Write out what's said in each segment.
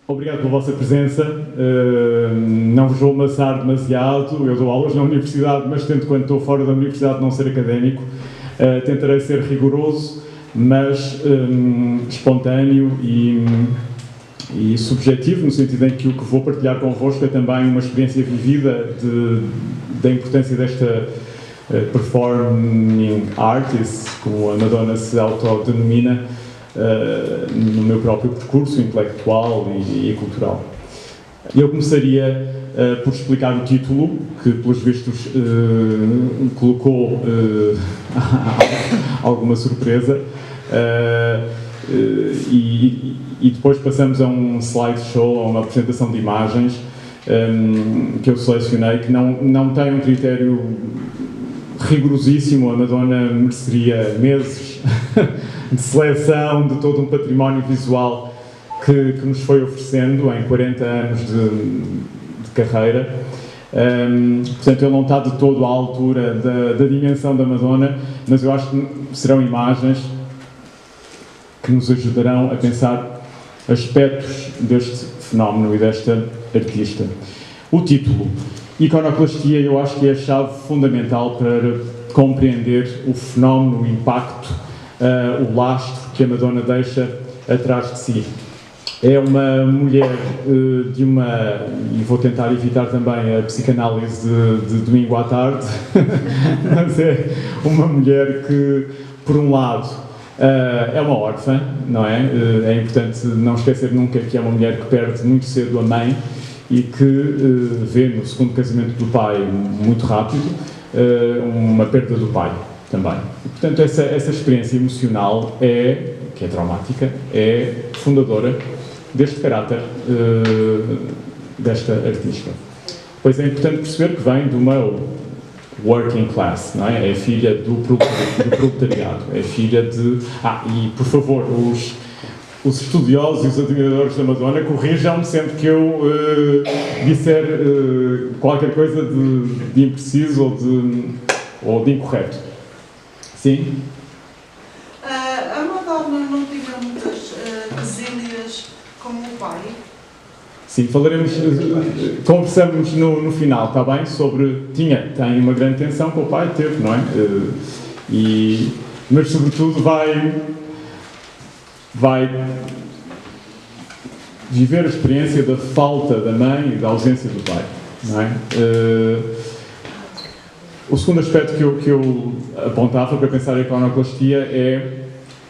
Obrigado pela vossa presença. Não vos vou amassar demasiado. Eu dou aulas na universidade, mas tento, quando estou fora da universidade, não ser académico. Tentarei ser rigoroso, mas espontâneo e subjetivo, no sentido em que o que vou partilhar convosco é também uma experiência vivida da importância desta performing artist, como a Madonna se autodenomina, no meu próprio percurso intelectual e cultural. Eu começaria por explicar o título, que pelos vistos colocou alguma surpresa, e depois passamos a um slideshow, a uma apresentação de imagens que eu selecionei, que não tem um critério rigorosíssimo. A Madonna mereceria meses de seleção de todo um património visual que nos foi oferecendo em 40 anos de carreira. Portanto, ele não está de todo à altura da dimensão da Madonna, mas eu acho que serão imagens que nos ajudarão a pensar aspectos deste fenómeno e desta artista. O título, Iconoclastia, eu acho que é a chave fundamental para compreender o fenómeno, o impacto, o lastro que a Madonna deixa atrás de si. É uma mulher e vou tentar evitar também a psicanálise de domingo à tarde, mas é uma mulher que, por um lado, é uma órfã, não é? É importante não esquecer nunca que é uma mulher que perde muito cedo a mãe e que vê no segundo casamento do pai, muito rápido, uma perda do pai também. E, portanto, essa experiência emocional que é traumática, é fundadora deste caráter desta artista. Pois é importante perceber que vem de uma working class, não é? É filha do proletariado, é filha de... e por favor, os estudiosos e os admiradores da Madonna corrijam-me sempre que eu disser qualquer coisa de impreciso ou de incorreto. Sim? A Madonna não tinha muitas quesilhas como o pai? Sim, falaremos, conversamos no final, está bem? Tem uma grande tensão com o pai, teve, não é? Mas sobretudo vai viver a experiência da falta da mãe e da ausência do pai, não é? O segundo aspecto que eu apontava para pensar a iconoclastia é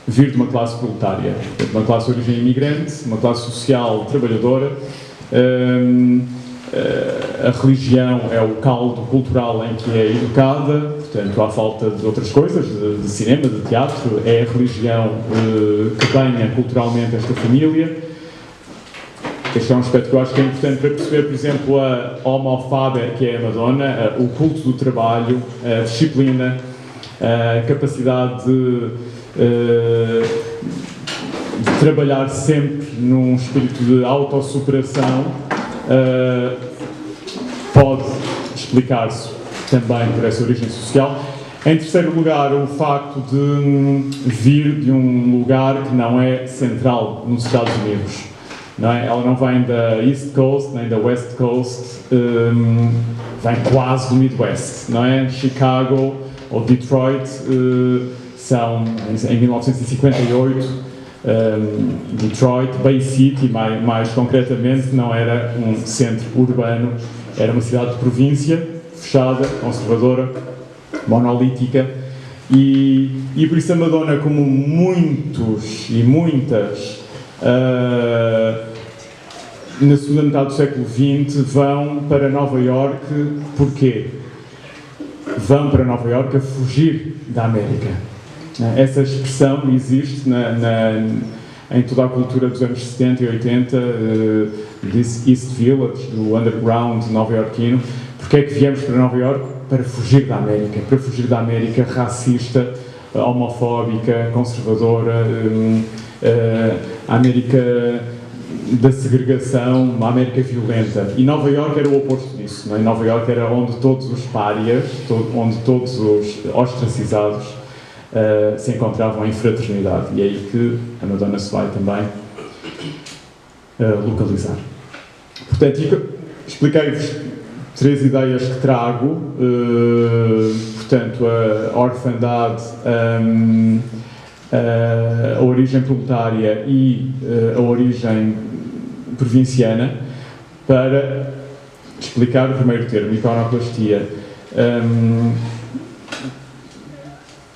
vir de uma classe proletária, de uma classe de origem imigrante, uma classe social trabalhadora. A religião é o caldo cultural em que é educada, portanto, à falta de outras coisas, de cinema, de teatro, é a religião que ganha culturalmente esta família. Este é um aspecto que eu acho que é importante para perceber, por exemplo, a homo faber, que é a Madonna, o culto do trabalho, a disciplina, a capacidade de trabalhar sempre num espírito de autossuperação, pode explicar-se também por essa origem social. Em terceiro lugar, o facto de vir de um lugar que não é central nos Estados Unidos. Não é? Ela não vem da East Coast, nem da West Coast, vem quase do Midwest, não é? Chicago ou Detroit são, em 1958, Detroit, Bay City, mais concretamente, não era um centro urbano, era uma cidade de província, fechada, conservadora, monolítica, e por isso a Madonna, como muitos e muitas na segunda metade do século XX, vão para Nova Iorque. Porquê? Vão para Nova Iorque a fugir da América. Essa expressão existe em toda a cultura dos anos 70 e 80, desse East Village, do underground nova-iorquino. Porque é que viemos para Nova Iorque? Para fugir da América racista, homofóbica, conservadora, a América da segregação, uma América violenta. E Nova Iorque era o oposto disso, não é? Nova Iorque era onde todos os párias, onde todos os ostracizados se encontravam em fraternidade. E é aí que a Madonna se vai também localizar. Portanto, expliquei-vos 3 ideias que trago, portanto, a orfandade, a origem proletária e a origem provinciana, para explicar o primeiro termo, iconoclastia.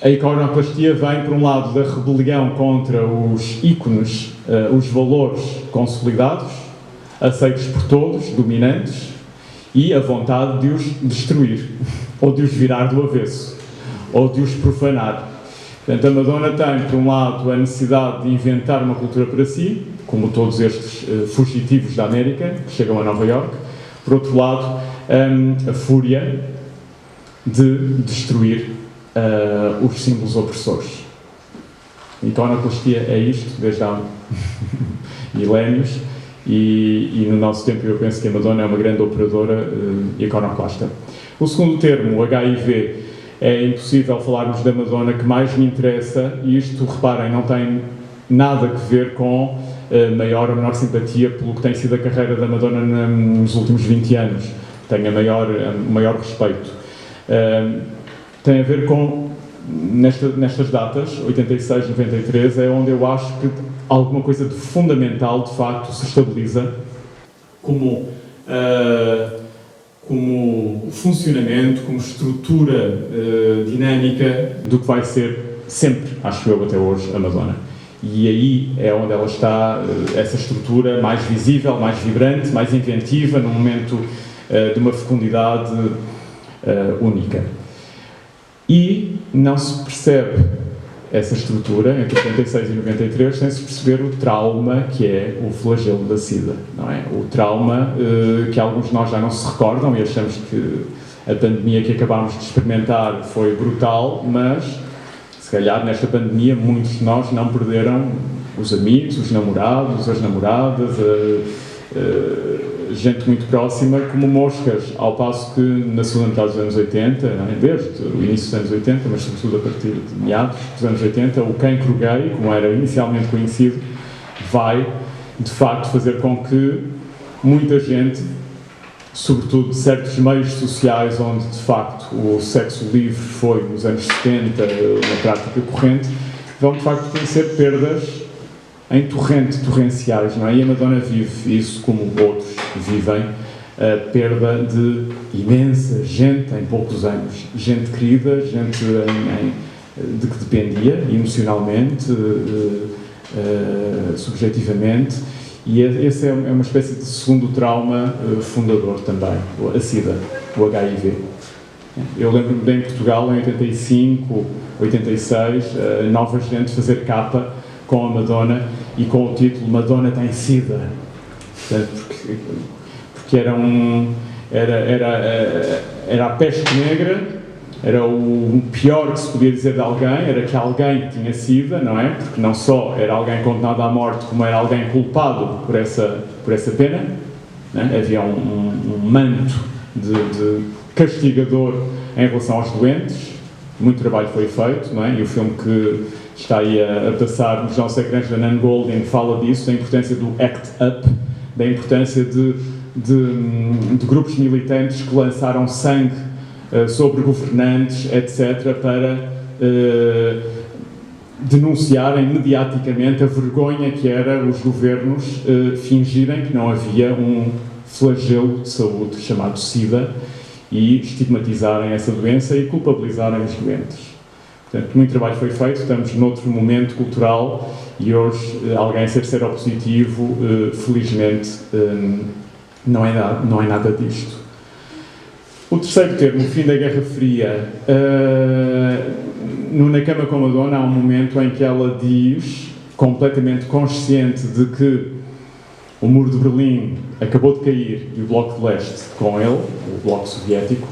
A iconoclastia vem, por um lado, da rebelião contra os ícones, os valores consolidados, aceitos por todos, dominantes, e a vontade de os destruir, ou de os virar do avesso, ou de os profanar. Portanto, a Madonna tem, por um lado, a necessidade de inventar uma cultura para si, como todos estes fugitivos da América, que chegam a Nova Iorque. Por outro lado, a fúria de destruir os símbolos opressores. A iconoclastia é isto, desde há milénios, e no nosso tempo eu penso que a Madonna é uma grande operadora iconoclasta. O segundo termo, o HIV, é impossível falarmos da Madonna. Que mais me interessa, e isto, reparem, não tem nada a ver com maior ou menor simpatia pelo que tem sido a carreira da Madonna nos últimos 20 anos. Tenho o maior respeito. Tem a ver com, nestas datas, 86, 93, é onde eu acho que alguma coisa de fundamental, de facto, se estabiliza como funcionamento, como estrutura dinâmica do que vai ser sempre, acho eu, até hoje, a Madonna. E aí é onde ela está, essa estrutura mais visível, mais vibrante, mais inventiva, num momento de uma fecundidade única. E não se percebe essa estrutura, entre 86 e 93, sem se perceber o trauma que é o flagelo da SIDA, não é? O trauma que alguns de nós já não se recordam, e achamos que a pandemia que acabámos de experimentar foi brutal, mas se calhar nesta pandemia muitos de nós não perderam os amigos, os namorados, as namoradas, gente muito próxima, como moscas, ao passo que na segunda metade dos anos 80, desde o início dos anos 80, mas sobretudo a partir de meados dos anos 80, o cancro gay, como era inicialmente conhecido, vai, de facto, fazer com que muita gente, sobretudo de certos meios sociais onde, de facto, o sexo livre foi, nos anos 70, uma prática corrente, vão, de facto, conhecer perdas em torrenciais, não é? E a Madonna vive isso como outros vivem, a perda de imensa gente em poucos anos. Gente querida, gente de que dependia emocionalmente, subjetivamente, e esse é uma espécie de segundo trauma fundador também, a SIDA, o HIV. Eu lembro-me bem em Portugal, em 85, 86, nova gente fazer capa com a Madonna e com o título Madonna tem SIDA. Porque era a peste negra, era o pior que se podia dizer de alguém, era que alguém tinha SIDA, não é? Porque não só era alguém condenado à morte, como era alguém culpado por essa pena, não é? Havia um manto de castigador em relação aos doentes. Muito trabalho foi feito, não é? E o filme que está aí a passar nos nossos ecrãs da Nan Goldin fala disso, da importância do ACT UP, da importância de grupos militantes que lançaram sangue sobre governantes, etc., para denunciarem mediaticamente a vergonha que era os governos fingirem que não havia um flagelo de saúde chamado SIDA e estigmatizarem essa doença e culpabilizarem os doentes. Portanto, muito trabalho foi feito, estamos noutro momento cultural e hoje alguém ser seropositivo, felizmente, não é nada disto. O terceiro termo, o fim da Guerra Fria. No Na Cama com a Madonna há um momento em que ela diz, completamente consciente de que o Muro de Berlim acabou de cair e o Bloco de Leste com ele, o Bloco Soviético,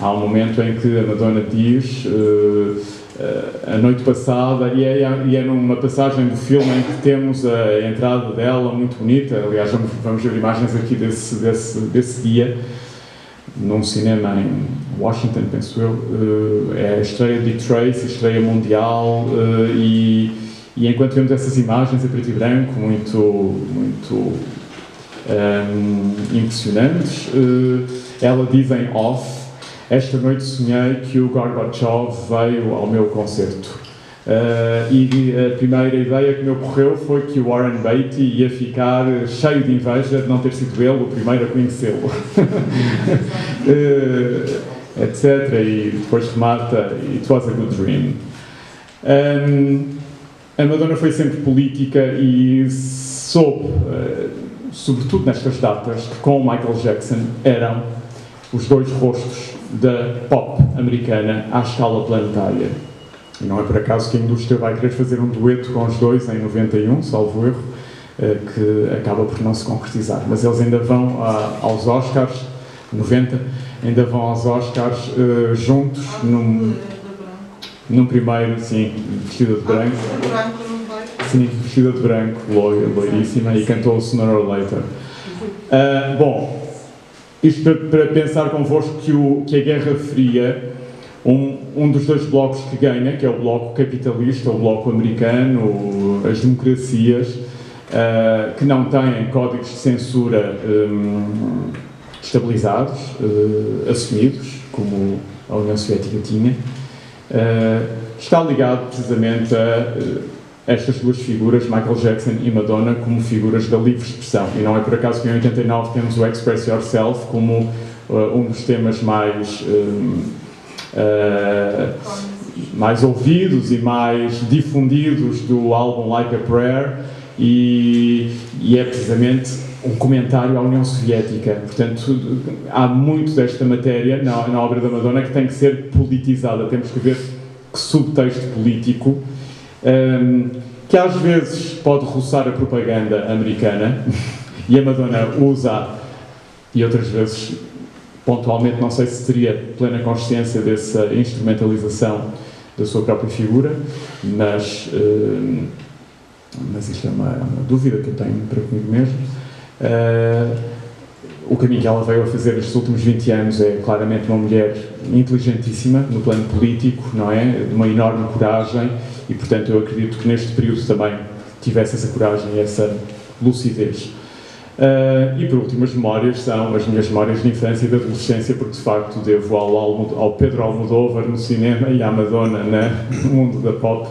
há um momento em que a Madonna diz... a noite passada, e é numa passagem do filme em que temos a entrada dela muito bonita. Aliás, vamos ver imagens aqui desse dia, num cinema em Washington, penso eu. É a estreia de Trace, a estreia mundial, e enquanto vemos essas imagens em preto e branco, muito impressionantes. Ela diz em off: esta noite sonhei que o Gorbachev veio ao meu concerto. E a primeira ideia que me ocorreu foi que o Warren Beatty ia ficar cheio de inveja de não ter sido ele o primeiro a conhecê-lo. Etc. E depois remata: It was a good dream. A Madonna foi sempre política e soube, sobretudo nestas datas, que com o Michael Jackson eram os dois rostos da pop americana à escala planetária. E não é por acaso que a indústria vai querer fazer um dueto com os dois em 91, salvo erro, que acaba por não se concretizar. Mas eles ainda vão aos Oscars, 90, ainda vão aos Oscars juntos, num primeiro, sim, vestida de branco. Sim, vestida de branco, loiríssima, e cantou Sooner or Later. Bom, isto para pensar convosco que a Guerra Fria, um dos dois blocos que ganha, que é o bloco capitalista, o bloco americano, as democracias, que não têm códigos de censura estabilizados, assumidos, como a União Soviética tinha, está ligado precisamente a estas duas figuras, Michael Jackson e Madonna, como figuras da livre expressão. E não é por acaso que em 89 temos o Express Yourself como um dos temas mais ouvidos e mais difundidos do álbum Like a Prayer, e é precisamente um comentário à União Soviética. Portanto, há muito desta matéria na obra da Madonna que tem que ser politizada. Temos que ver que subtexto político, que às vezes pode roçar a propaganda americana, e a Madonna usa, e outras vezes, pontualmente, não sei se teria plena consciência dessa instrumentalização da sua própria figura, mas isto é uma dúvida que eu tenho para comigo mesmo. O caminho que ela veio a fazer nestes últimos 20 anos é claramente uma mulher inteligentíssima no plano político, não é? De uma enorme coragem, e portanto eu acredito que neste período também tivesse essa coragem e essa lucidez. E por último, as memórias são as minhas memórias de infância e de adolescência, porque de facto devo ao Pedro Almodóvar no cinema e à Madonna no mundo da pop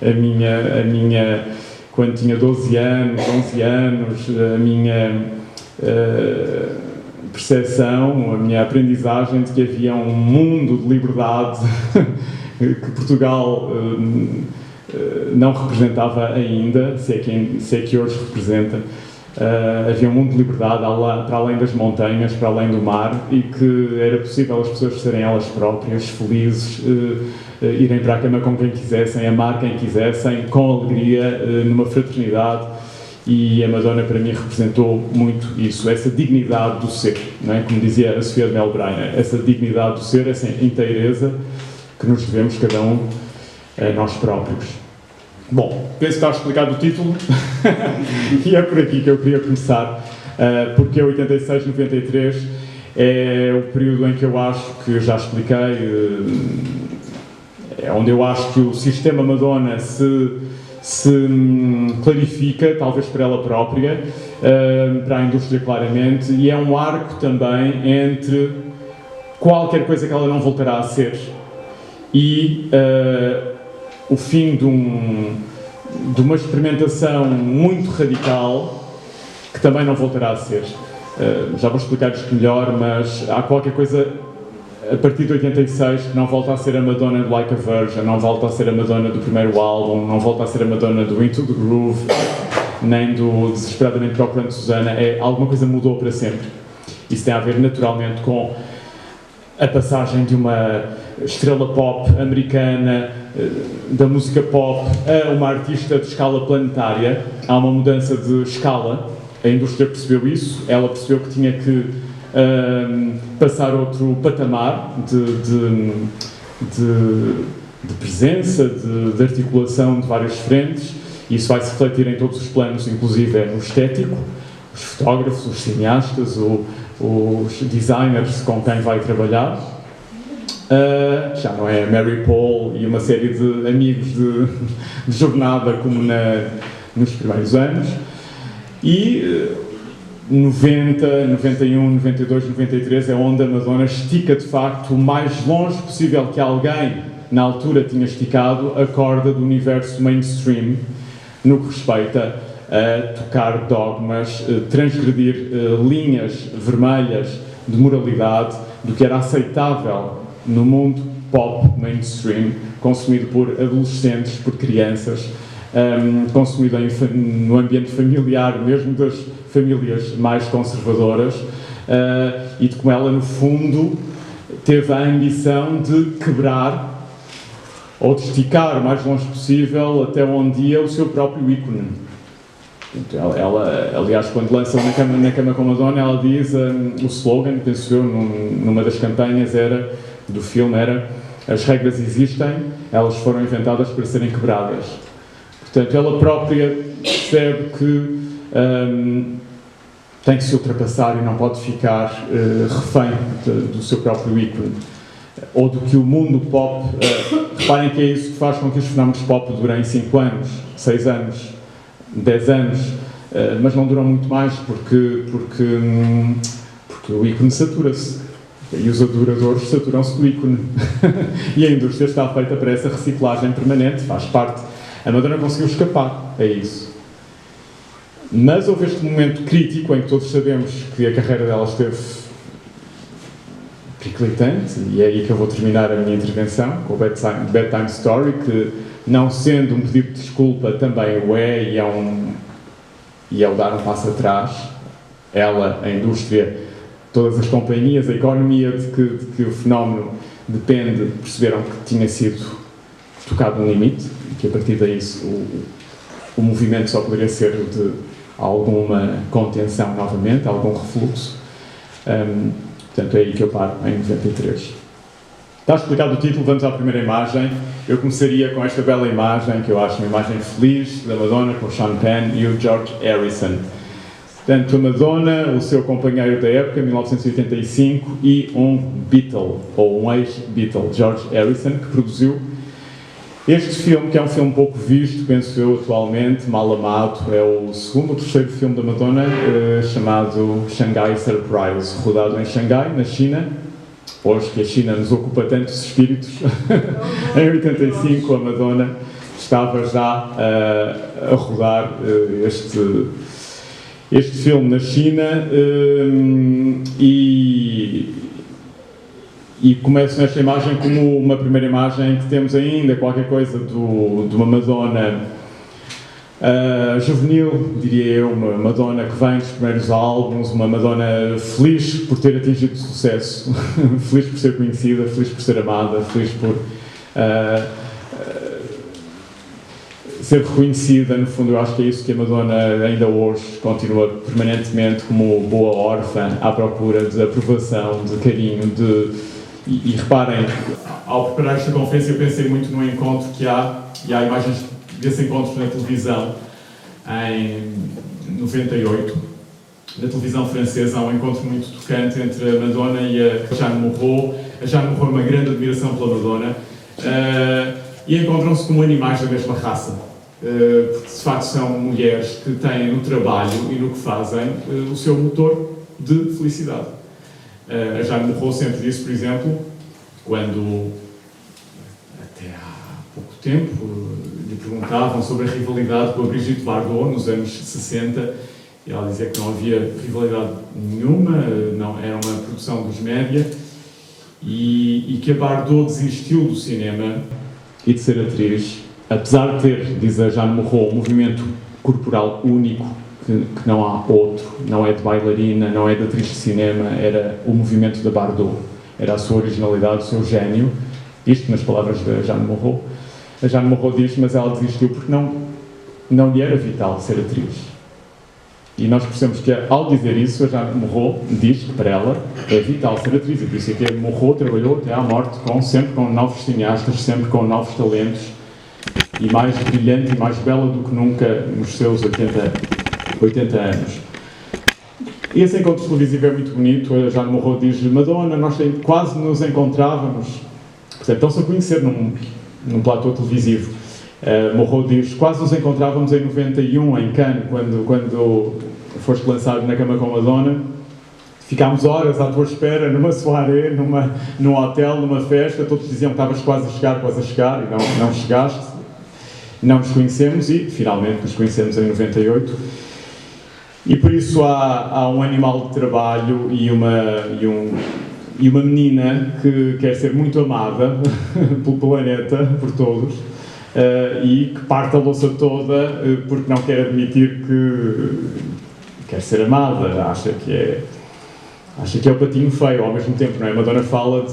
a minha quando tinha 12 anos, 11 anos, a minha percepção, a minha aprendizagem de que havia um mundo de liberdade que Portugal não representava ainda, se é que hoje representa. Havia um mundo de liberdade para além das montanhas, para além do mar, e que era possível as pessoas serem elas próprias, felizes, irem para a cama com quem quisessem, amar quem quisessem, com alegria, numa fraternidade. E a Madonna para mim representou muito isso, essa dignidade do ser, não é? Como dizia a Sofia de Melbrenner, essa dignidade do ser, essa inteireza que nos devemos cada um a nós próprios. Bom, penso que está explicado o título e é por aqui que eu queria começar, porque 86-93 é o período em que eu acho que já expliquei, é onde eu acho que o sistema Madonna se clarifica, talvez para ela própria, para a indústria claramente, e é um arco também entre qualquer coisa que ela não voltará a ser e o fim de uma experimentação muito radical que também não voltará a ser. Já vou explicar isto melhor, mas há qualquer coisa a partir de 86 que não volta a ser a Madonna do Like a Virgin, não volta a ser a Madonna do primeiro álbum, não volta a ser a Madonna do Into the Groove, nem do Desesperadamente Procurando Susana. Alguma coisa mudou para sempre. Isso tem a ver naturalmente com a passagem de uma estrela pop americana, da música pop, a uma artista de escala planetária. Há uma mudança de escala, a indústria percebeu isso, ela percebeu que tinha que passar outro patamar de presença, de articulação de várias frentes, e isso vai se refletir em todos os planos, inclusive no estético, os fotógrafos, os cineastas, os designers com quem vai trabalhar. Já não é Mary Paul e uma série de amigos de jornada como nos primeiros anos. E 90, 91, 92, 93 é onde a Madonna estica de facto o mais longe possível que alguém na altura tinha esticado a corda do universo mainstream no que respeita a tocar dogmas, transgredir linhas vermelhas de moralidade do que era aceitável no mundo pop mainstream, consumido por adolescentes, por crianças, consumido no ambiente familiar, mesmo das famílias mais conservadoras, e de como ela, no fundo, teve a ambição de quebrar ou de esticar o mais longe possível até onde ia o seu próprio ícone. Ela, aliás, quando lança Na Cama com Madonna, ela diz, o slogan, penso eu, numa das campanhas do filme era: as regras existem, elas foram inventadas para serem quebradas. Portanto, ela própria percebe que tem que se ultrapassar e não pode ficar refém do seu próprio ícone. Ou do que o mundo pop... reparem que é isso que faz com que os fenómenos pop durem 5 anos, 6 anos, 10 anos, mas não duram muito mais porque o ícone satura-se. E os adoradores saturam-se do ícone. E a indústria está feita para essa reciclagem permanente, faz parte. A Madonna conseguiu escapar a isso. Mas houve este momento crítico em que todos sabemos que a carreira dela esteve periclitante, e é aí que eu vou terminar a minha intervenção, com o Bedtime Story, que, não sendo um pedido de desculpa, também o é, e é o dar um passo atrás. Ela, a indústria, todas as companhias, a economia de que o fenómeno depende, perceberam que tinha sido tocado no limite, e que a partir daí o movimento só poderia ser de alguma contenção novamente, algum refluxo. Portanto, é aí que eu paro, em 93. Está explicado o título, vamos à primeira imagem. Eu começaria com esta bela imagem, que eu acho uma imagem feliz, da Madonna, com o Sean Penn e o George Harrison. Portanto, a Madonna, o seu companheiro da época, 1985, e um Beatle, ou um ex-Beatle, George Harrison, que produziu este filme, que é um filme pouco visto, penso eu, atualmente, mal amado. É o segundo ou terceiro filme da Madonna, chamado Shanghai Surprise, rodado em Xangai, na China. Hoje que a China nos ocupa tantos espíritos, em 85 a Madonna estava já a rodar este filme na China, e começo nesta imagem como uma primeira imagem que temos ainda qualquer coisa de uma Madonna juvenil, diria eu, uma Madonna que vem dos primeiros álbuns, uma Madonna feliz por ter atingido sucesso, feliz por ser conhecida, feliz por ser amada, feliz por ser reconhecida. No fundo, eu acho que é isso que a Madonna ainda hoje continua permanentemente como boa órfã, à procura de aprovação, de carinho, E reparem, ao preparar esta conferência eu pensei muito no encontro que há, e há imagens desse encontro na televisão em 98. Na televisão francesa há um encontro muito tocante entre a Madonna e a Jeanne Moreau. A Jeanne Moreau é uma grande admiração pela Madonna, e encontram-se como animais da mesma raça. Porque de facto são mulheres que têm no trabalho e no que fazem o seu motor de felicidade. A Jeanne Moreau sempre disse, por exemplo, quando até há pouco tempo lhe perguntavam sobre a rivalidade com a Brigitte Bardot nos anos 60, e ela dizia que não havia rivalidade nenhuma, não, era uma produção dos média, e que a Bardot desistiu do cinema e de ser atriz, apesar de ter, diz a Jeanne Moreau, um movimento corporal único, que não há outro, não é de bailarina, não é de atriz de cinema, era o movimento da Bardot, era a sua originalidade, o seu gênio, isto nas palavras da Jeanne Moreau. A Jeanne Moreau diz, mas ela desistiu porque não lhe era vital ser atriz. E nós percebemos que, ao dizer isso, a Jeanne Moreau diz que para ela é vital ser atriz, e por isso é que a Moreau trabalhou até à morte, sempre com novos cineastas, sempre com novos talentos, e mais brilhante e mais bela do que nunca nos seus 80 anos. Esse encontro televisivo é muito bonito. A Jeanne Moreau diz, Madonna, nós quase nos encontrávamos, portanto, estão-se a conhecer num platô televisivo. Moreau diz, quase nos encontrávamos em 91, em Cannes, quando foste lançado na cama com Madonna. Ficámos horas à tua espera, numa soirée, num hotel, numa festa, todos diziam que estavas quase a chegar, e não chegaste. Não nos conhecemos e, finalmente, nos conhecemos em 98. E por isso há um animal de trabalho e uma menina que quer ser muito amada pelo planeta, por todos, e que parte a louça toda porque não quer admitir que quer ser amada, acha que é o patinho feio ao mesmo tempo, não é? Madonna fala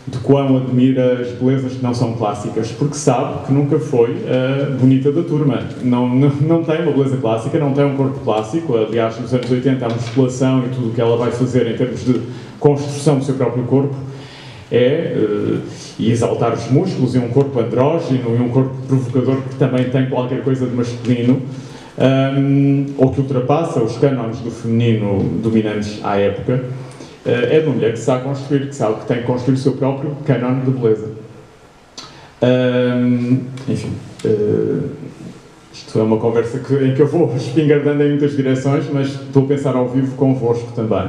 de quão admira as belezas que não são clássicas, porque sabe que nunca foi a bonita da turma. Não tem uma beleza clássica, não tem um corpo clássico. Aliás, nos anos 80 a musculação e tudo o que ela vai fazer em termos de construção do seu próprio corpo e exaltar os músculos e um corpo andrógeno e um corpo provocador que também tem qualquer coisa de masculino, ou que ultrapassa os cânones do feminino dominantes à época. É de uma mulher que sabe construir, que sabe que tem que construir o seu próprio canone de beleza. Enfim, isto é uma conversa em que eu vou espingardando em muitas direções, mas estou a pensar ao vivo convosco também.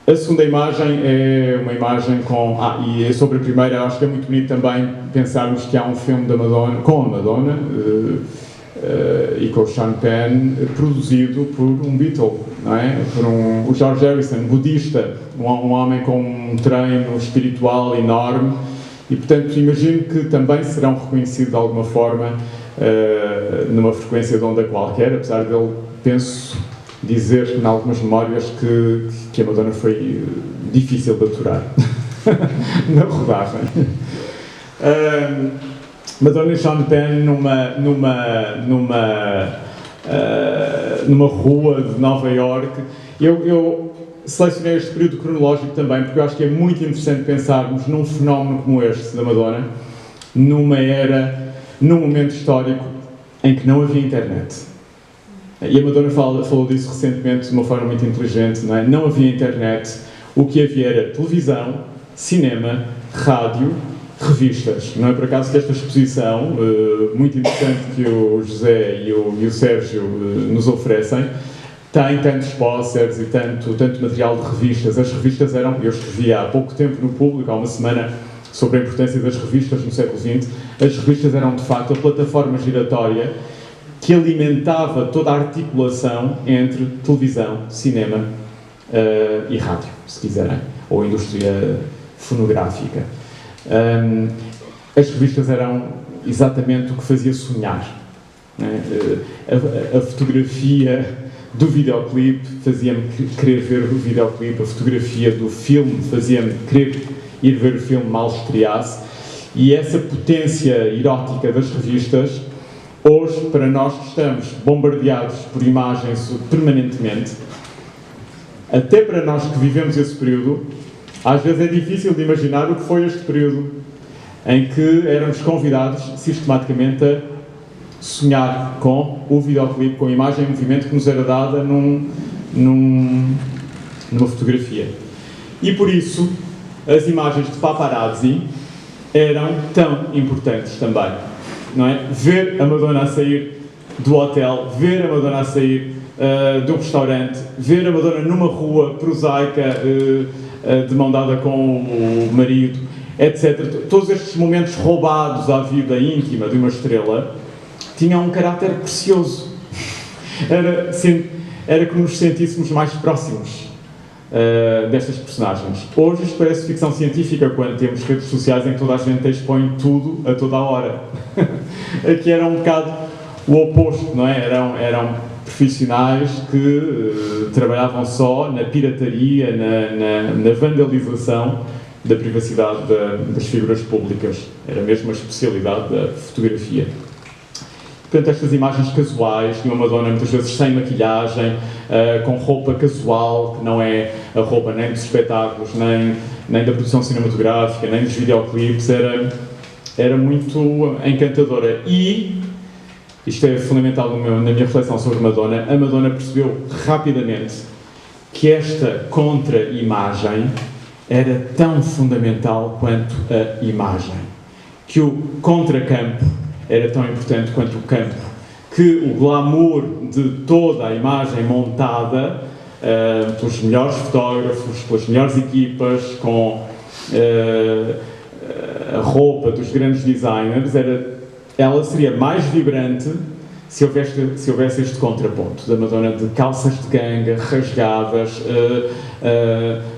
A segunda imagem é uma imagem e sobre a primeira acho que é muito bonito também pensarmos que há um filme da Madonna, com a Madonna, e com o Sean Penn, produzido por um Beatle, não é? Por o George Harrison, budista, um homem com um treino espiritual enorme, e portanto imagino que também serão reconhecidos de alguma forma numa frequência de onda qualquer, apesar dele, penso, dizer em algumas memórias que a Madonna foi difícil de aturar na rodagem. Madonna e Sean Penn numa rua de Nova Iorque. Eu selecionei este período cronológico também porque eu acho que é muito interessante pensarmos num fenómeno como este da Madonna, numa era, num momento histórico em que não havia internet. E a Madonna falou disso recentemente de uma forma muito inteligente, não é? Não havia internet, o que havia era televisão, cinema, rádio, revistas. Não é por acaso que esta exposição, muito interessante, que o José e o Sérgio nos oferecem, tem tantos posters e tanto material de revistas. As revistas eram, eu escrevi há pouco tempo no Público, há uma semana, sobre a importância das revistas no século XX, as revistas eram de facto a plataforma giratória que alimentava toda a articulação entre televisão, cinema e rádio, se quiserem, ou indústria fonográfica. As revistas eram exatamente o que fazia sonhar, né? A fotografia do videoclipe fazia-me querer ver o videoclipe, a fotografia do filme fazia-me querer ir ver o filme mal estreasse, e essa potência erótica das revistas, hoje, para nós que estamos bombardeados por imagens permanentemente, até para nós que vivemos esse período, às vezes é difícil de imaginar o que foi este período em que éramos convidados sistematicamente a sonhar com o videoclipe, com a imagem em movimento que nos era dada numa fotografia. E por isso, as imagens de paparazzi eram tão importantes também, não é? Ver a Madonna a sair do hotel, ver a Madonna a sair de um restaurante, ver a Madonna numa rua prosaica, de mão dada com o marido, etc. Todos estes momentos roubados à vida íntima de uma estrela tinham um caráter precioso. Era que nos sentíssemos mais próximos destas personagens. Hoje isto parece ficção científica quando temos redes sociais em que toda a gente expõe tudo a toda a hora. Aqui era um bocado o oposto, não é? Eram profissionais que trabalhavam só na pirataria, na vandalização da privacidade das figuras públicas. Era mesmo a especialidade da fotografia. Portanto, estas imagens casuais de uma Madonna muitas vezes sem maquilhagem, com roupa casual, que não é a roupa nem dos espetáculos, nem da produção cinematográfica, nem dos videoclipes, era muito encantadora. E isto é fundamental na minha reflexão sobre Madonna. A Madonna percebeu rapidamente que esta contra-imagem era tão fundamental quanto a imagem. Que o contracampo era tão importante quanto o campo que o glamour de toda a imagem montada pelos melhores fotógrafos, pelas melhores equipas, com a roupa dos grandes designers, ela seria mais vibrante se houvesse este contraponto da Madonna de calças de ganga, rasgadas,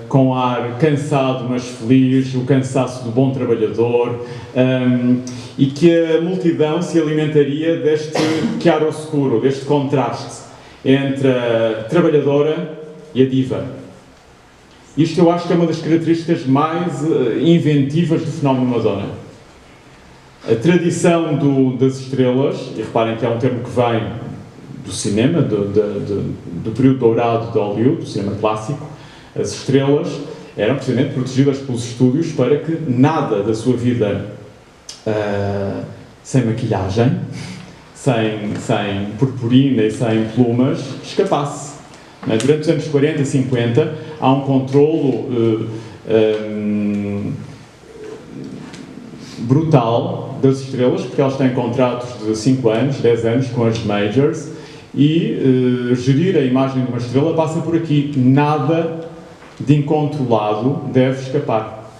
com ar cansado mas feliz, o cansaço do bom trabalhador, e que a multidão se alimentaria deste chiaroscuro, deste contraste entre a trabalhadora e a diva. Isto eu acho que é uma das características mais inventivas do fenómeno Madonna. A tradição das estrelas, e reparem que é um termo que vem do cinema, do período dourado de Hollywood, do cinema clássico, as estrelas eram precisamente protegidas pelos estúdios para que nada da sua vida sem maquilhagem, sem purpurina e sem plumas, escapasse. Durante os anos 40 e 50 há um controlo brutal das estrelas, porque elas têm contratos de 5 anos, 10 anos com as majors, e gerir a imagem de uma estrela passa por aqui. Nada de incontrolado deve escapar.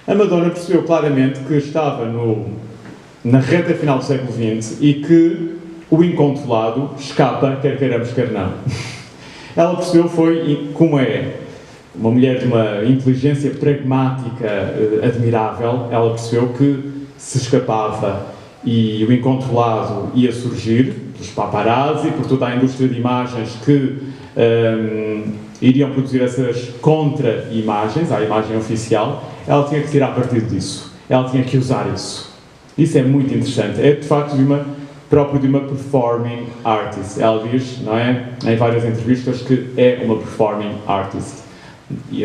A Madonna percebeu claramente que estava na reta final do século XX e que o incontrolado escapa, quer queiramos, quer não. Ela percebeu como é uma mulher de uma inteligência pragmática admirável. Ela percebeu que se escapava e o incontrolado ia surgir pelos paparazzi, por toda a indústria de imagens que iriam produzir essas contra-imagens à imagem oficial. Ela tinha que tirar partido disso. Ela tinha que usar isso. Isso é muito interessante. É, de facto, próprio de uma performing artist. Ela diz, não é, em várias entrevistas, que é uma performing artist. E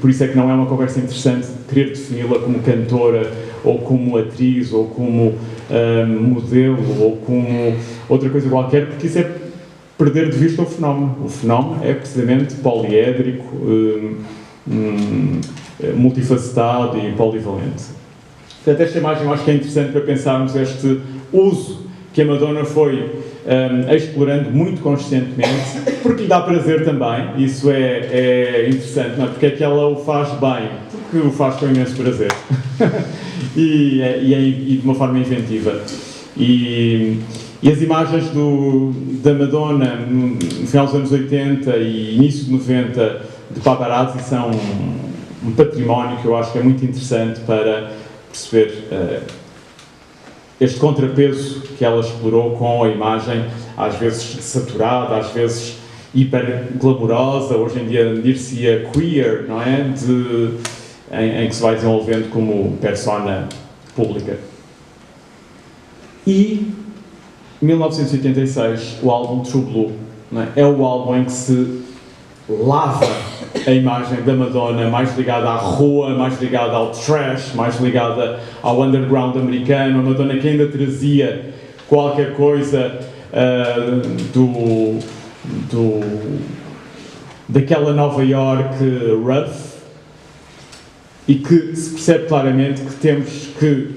por isso é que não é uma conversa interessante querer defini-la como cantora, ou como atriz, ou como modelo, ou como outra coisa qualquer, porque isso é perder de vista o fenómeno. O fenómeno é precisamente poliédrico, multifacetado e polivalente. Portanto, esta imagem eu acho que é interessante para pensarmos este uso que a Madonna foi explorando muito conscientemente, porque lhe dá prazer também. Isso é interessante, não é? Porque é que ela o faz bem? Porque o faz com imenso prazer. e de uma forma inventiva. E as imagens da Madonna no final dos anos 80 e início de 90 de paparazzi são um património que eu acho que é muito interessante para perceber este contrapeso que ela explorou com a imagem, às vezes saturada, às vezes hiper glamourosa, hoje em dia dir-se-ia queer, não é? Em que se vai desenvolvendo como persona pública. E 1986, o álbum True Blue, não é? É o álbum em que se lava a imagem da Madonna, mais ligada à rua, mais ligada ao trash, mais ligada ao underground americano. A Madonna que ainda trazia qualquer coisa daquela Nova York rough, e que se percebe claramente que temos que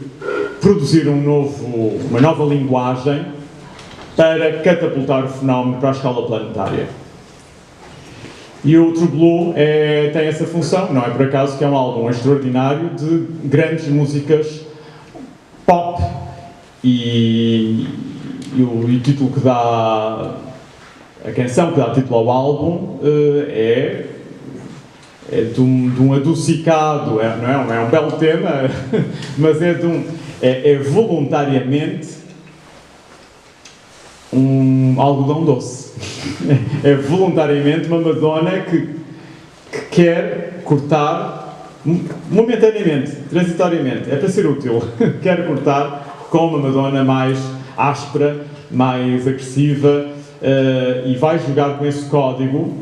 produzir uma nova linguagem para catapultar o fenómeno para a escala planetária. E o True Blue tem essa função, não é por acaso que é um álbum extraordinário de grandes músicas pop, e o título que dá, a canção que dá título ao álbum é de um adocicado, não é um belo tema, mas é voluntariamente um algodão doce. É voluntariamente uma Madonna que quer cortar momentaneamente, transitoriamente, é para ser útil, quer cortar com uma Madonna mais áspera, mais agressiva, e vai jogar com esse código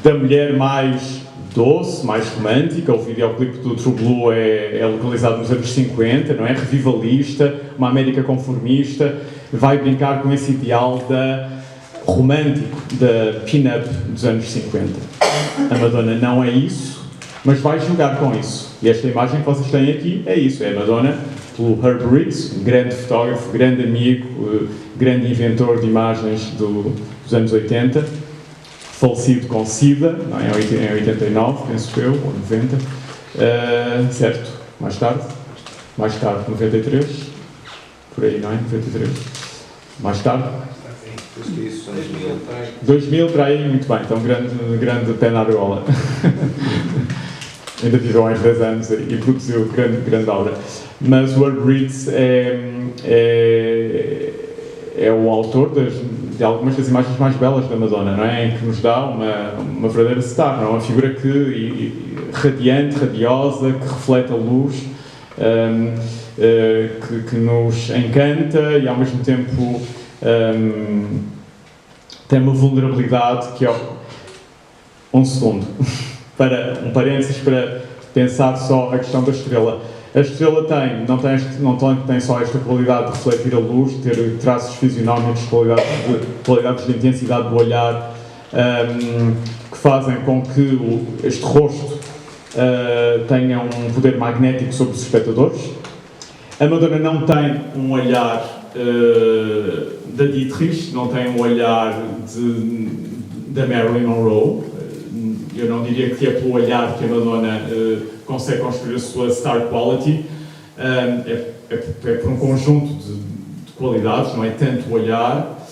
da mulher mais doce, mais romântica. O videoclipe do True Blue é localizado nos anos 50, não é? Revivalista, uma América conformista, vai brincar com esse ideal romântico da pin-up dos anos 50. A Madonna não é isso, mas vai jogar com isso. E esta imagem que vocês têm aqui é isso, é a Madonna pelo Herb Reed, um grande fotógrafo, grande amigo, grande inventor de imagens dos anos 80, falecido com SIDA, não é? Em 89, penso eu, ou 90, certo? Mais tarde, 93, por aí, não é? 93, mais tarde. 2000, para aí, muito bem, então grande pé na argola. Ainda tive mais 10 anos e produziu grande obra. Mas o Herb Reed é o autor de algumas das imagens mais belas da Madonna, não é? Em que nos dá uma verdadeira star, não é? Uma figura radiante, radiosa, que reflete a luz, que nos encanta e ao mesmo tempo tem uma vulnerabilidade que é um segundo, para um parênteses para pensar só a questão da estrela. A estrela não tem só esta qualidade de refletir a luz, ter traços fisionómicos, qualidades de intensidade do olhar, que fazem com que este rosto tenha um poder magnético sobre os espectadores. A Madonna não tem um olhar da Dietrich, não tem um olhar da Marilyn Monroe. Eu não diria que é pelo olhar que a Madonna consegue construir a sua star quality, é por um conjunto de qualidades, não é tanto o olhar,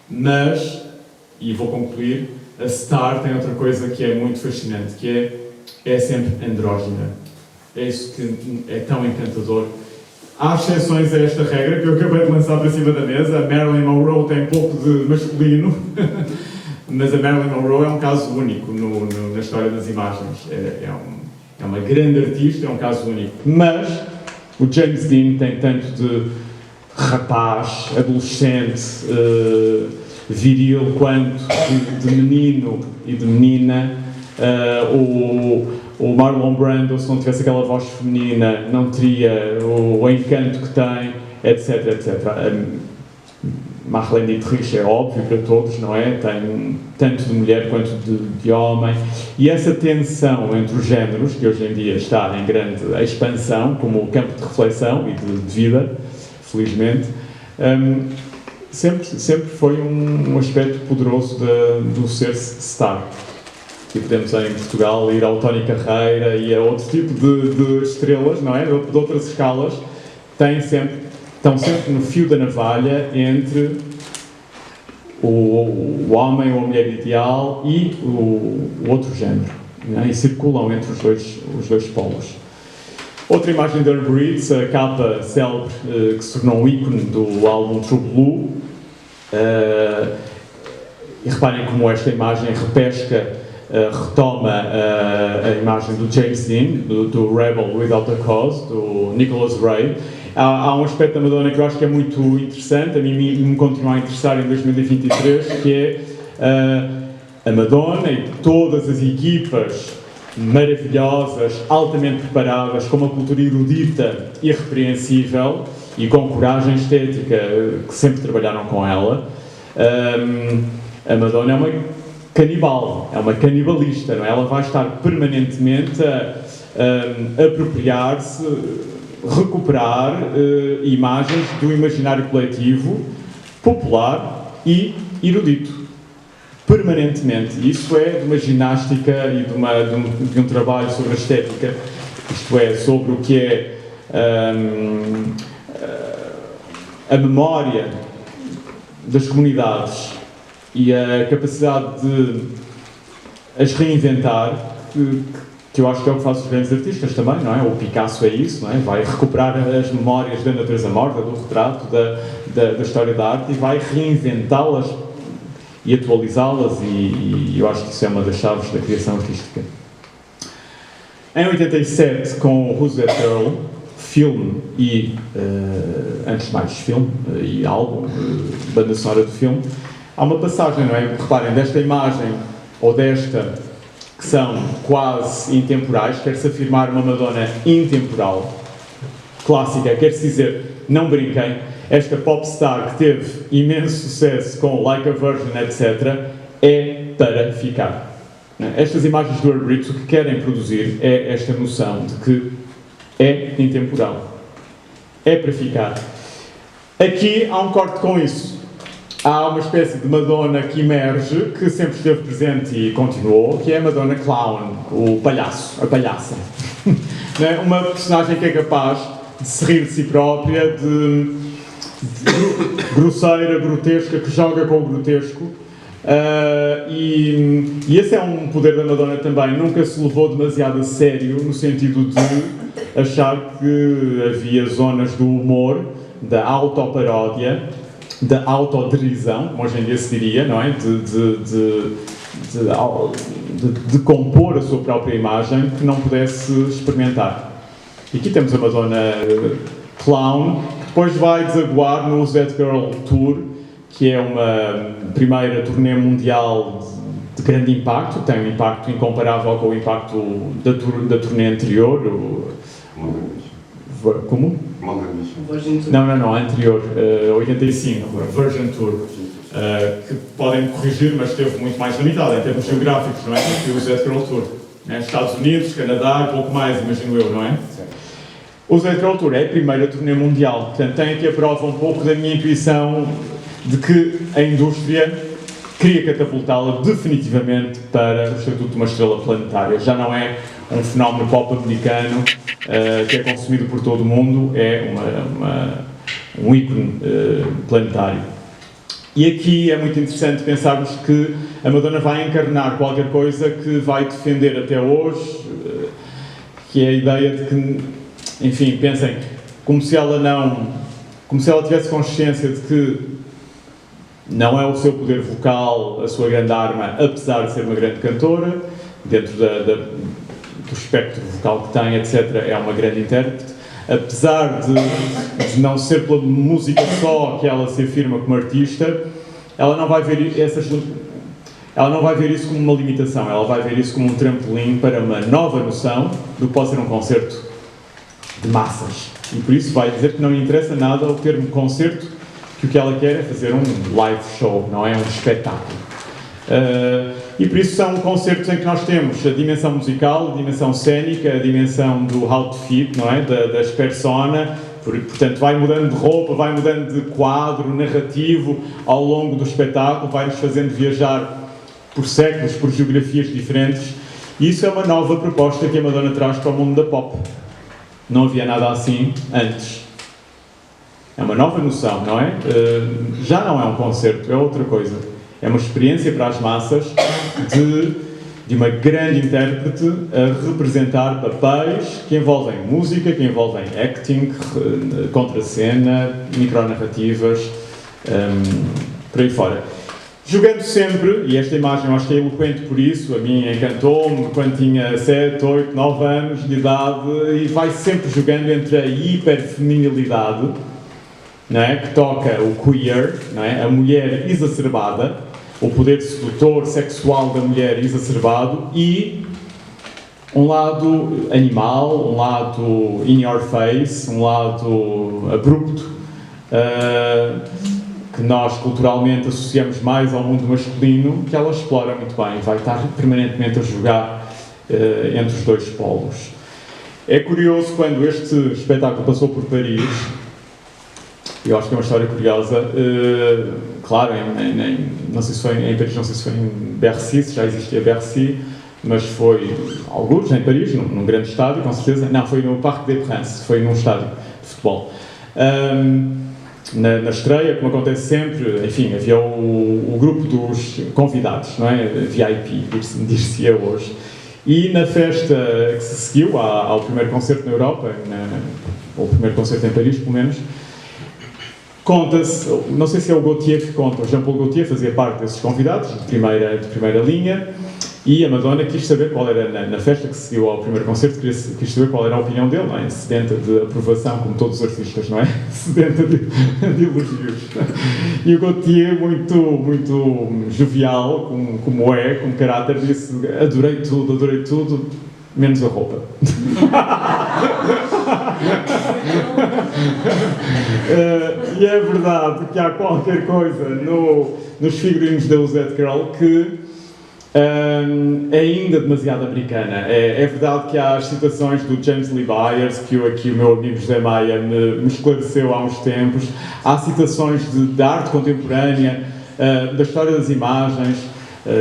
mas, e vou concluir, a star tem outra coisa que é muito fascinante, que é sempre andrógina. É isso que é tão encantador. Há exceções a esta regra que eu acabei de lançar para cima da mesa. A Marilyn Monroe tem um pouco de masculino, mas a Marilyn Monroe é um caso único na história das imagens. É uma grande artista, é um caso único. Mas o James Dean tem tanto de rapaz, adolescente, viril, quanto de menino e de menina. O Marlon Brando, se não tivesse aquela voz feminina, não teria o encanto que tem, etc, etc. Marlene Dietrich é óbvio para todos, não é? Tem tanto de mulher quanto de homem. E essa tensão entre os géneros, que hoje em dia está em grande expansão, como campo de reflexão e de vida, felizmente, sempre foi um aspecto poderoso do ser-se star. E podemos, em Portugal, ir ao Tony Carreira e a outro tipo de estrelas, não é? De outras escalas, estão sempre no fio da navalha entre o homem ou a mulher ideal e o outro género, não é? E circulam entre os dois polos. Outra imagem de Herb Reed, a capa célebre que se tornou um ícone do álbum True Blue. E reparem como esta imagem retoma a imagem do James Dean, do Rebel Without a Cause, do Nicholas Ray. Há um aspecto da Madonna que eu acho que é muito interessante, a mim me continua a interessar em 2023, que é a Madonna e todas as equipas maravilhosas, altamente preparadas, com uma cultura erudita irrepreensível e com coragem estética que sempre trabalharam com ela. A Madonna é uma canibal, é uma canibalista, não é? Ela vai estar permanentemente a apropriar-se, recuperar imagens do imaginário coletivo, popular e erudito, permanentemente. Isso é de uma ginástica e de um trabalho sobre a estética, isto é, sobre o que é a memória das comunidades e a capacidade de as reinventar, que eu acho que é o que faz os grandes artistas também, não é? O Picasso é isso, não é? Vai recuperar as memórias da natureza morta, do retrato, da história da arte e vai reinventá-las e atualizá-las e eu acho que isso é uma das chaves da criação artística. Em 87, com Who's That Girl, filme e, antes de mais, filme e álbum, banda sonora do filme, há uma passagem, não é? Reparem, desta imagem, ou desta, que são quase intemporais, quer-se afirmar uma Madonna intemporal, clássica, quer-se dizer, não brinquem, esta popstar que teve imenso sucesso com Like a Virgin, etc., é para ficar. Estas imagens do Herb Reed, o que querem produzir é esta noção de que é intemporal. É para ficar. Aqui há um corte com isso. Há uma espécie de Madonna que emerge, que sempre esteve presente e continuou, que é a Madonna Clown, o palhaço, a palhaça. Uma personagem que é capaz de se rir de si própria, de grosseira, grotesca, que joga com o grotesco. E esse é um poder da Madonna também. Nunca se levou demasiado a sério, no sentido de achar que havia zonas do humor, da autoparódia, da autoderisão, como hoje em dia se diria, não é? De compor a sua própria imagem, que não pudesse experimentar. E aqui temos a Madonna Clown, que depois vai desaguar no Z Girl Tour, que é uma primeira turnê mundial de grande impacto, tem um impacto incomparável com o impacto da turnê anterior. Como? Não, a anterior, 85, a Virgin Tour, que podem corrigir, mas esteve muito mais limitada em termos geográficos, não é? Que o Z Girl Tour. Estados Unidos, Canadá, pouco mais, imagino eu, não é? O Z Girl Tour é a primeira turnê mundial, portanto tem aqui a prova um pouco da minha intuição de que a indústria queria catapultá-la definitivamente para o estatuto de uma estrela planetária. Já não é um fenómeno pop americano que é consumido por todo o mundo, é um ícone planetário. E aqui é muito interessante pensarmos que a Madonna vai encarnar qualquer coisa que vai defender até hoje, que é a ideia de que, enfim, pensem, como se ela tivesse consciência de que não é o seu poder vocal a sua grande arma, apesar de ser uma grande cantora, dentro do espectro vocal que tem, etc., é uma grande intérprete. Apesar de não ser pela música só que ela se afirma como artista, ela não vai ver isso como uma limitação, ela vai ver isso como um trampolim para uma nova noção do que pode ser um concerto de massas. E por isso vai dizer que não lhe interessa nada o termo concerto, que o que ela quer é fazer um live show, não é um espetáculo. E por isso são concertos em que nós temos a dimensão musical, a dimensão cênica, a dimensão do outfit, não é? Das persona, portanto vai mudando de roupa, vai mudando de quadro narrativo ao longo do espetáculo, vai-nos fazendo viajar por séculos, por geografias diferentes, e isso é uma nova proposta que a Madonna traz para o mundo da pop. Não havia nada assim antes. É uma nova noção, não é? Já não é um concerto, é outra coisa. É uma experiência para as massas de uma grande intérprete a representar papéis que envolvem música, que envolvem acting, contracena, micronarrativas, por aí fora. Jogando sempre, e esta imagem eu acho que é eloquente por isso, a mim encantou-me quando tinha 7, 8, 9 anos de idade, e vai sempre jogando entre a hiperfeminilidade, não é? Que toca o queer, não é? A mulher exacerbada, o poder sedutor sexual da mulher exacerbado, e um lado animal, um lado in your face, um lado abrupto, que nós culturalmente associamos mais ao mundo masculino, que ela explora muito bem, vai estar permanentemente a jogar entre os dois polos. É curioso, quando este espetáculo passou por Paris, eu acho que é uma história curiosa, claro, não sei se foi em Paris, não sei se foi em Bercy, se já existia Bercy, mas foi alguns em Paris, num grande estádio, com certeza. Não, foi no Parc des Princes, foi num estádio de futebol. Na estreia, como acontece sempre, enfim, havia o grupo dos convidados, não é? VIP, dir-se-ia hoje. E na festa que se seguiu ao primeiro concerto na Europa, ou o primeiro concerto em Paris, pelo menos, conta-se, não sei se é o Gaultier que conta, o Jean-Paul Gaultier fazia parte desses convidados, de primeira linha, e a Madonna quis saber qual era, na festa que seguiu ao primeiro concerto, quis saber qual era a opinião dele, não é? Sedenta de aprovação, como todos os artistas, não é? Sedenta de elogios. E o Gaultier, muito jovial, como é, com caráter, disse: adorei tudo, menos a roupa. E é verdade que há qualquer coisa nos figurinos da Z Girl que é ainda demasiado americana. É verdade que há as citações do James Lee Byers, que aqui o meu amigo José Maia me esclareceu há uns tempos. Há citações de arte contemporânea, da história das imagens,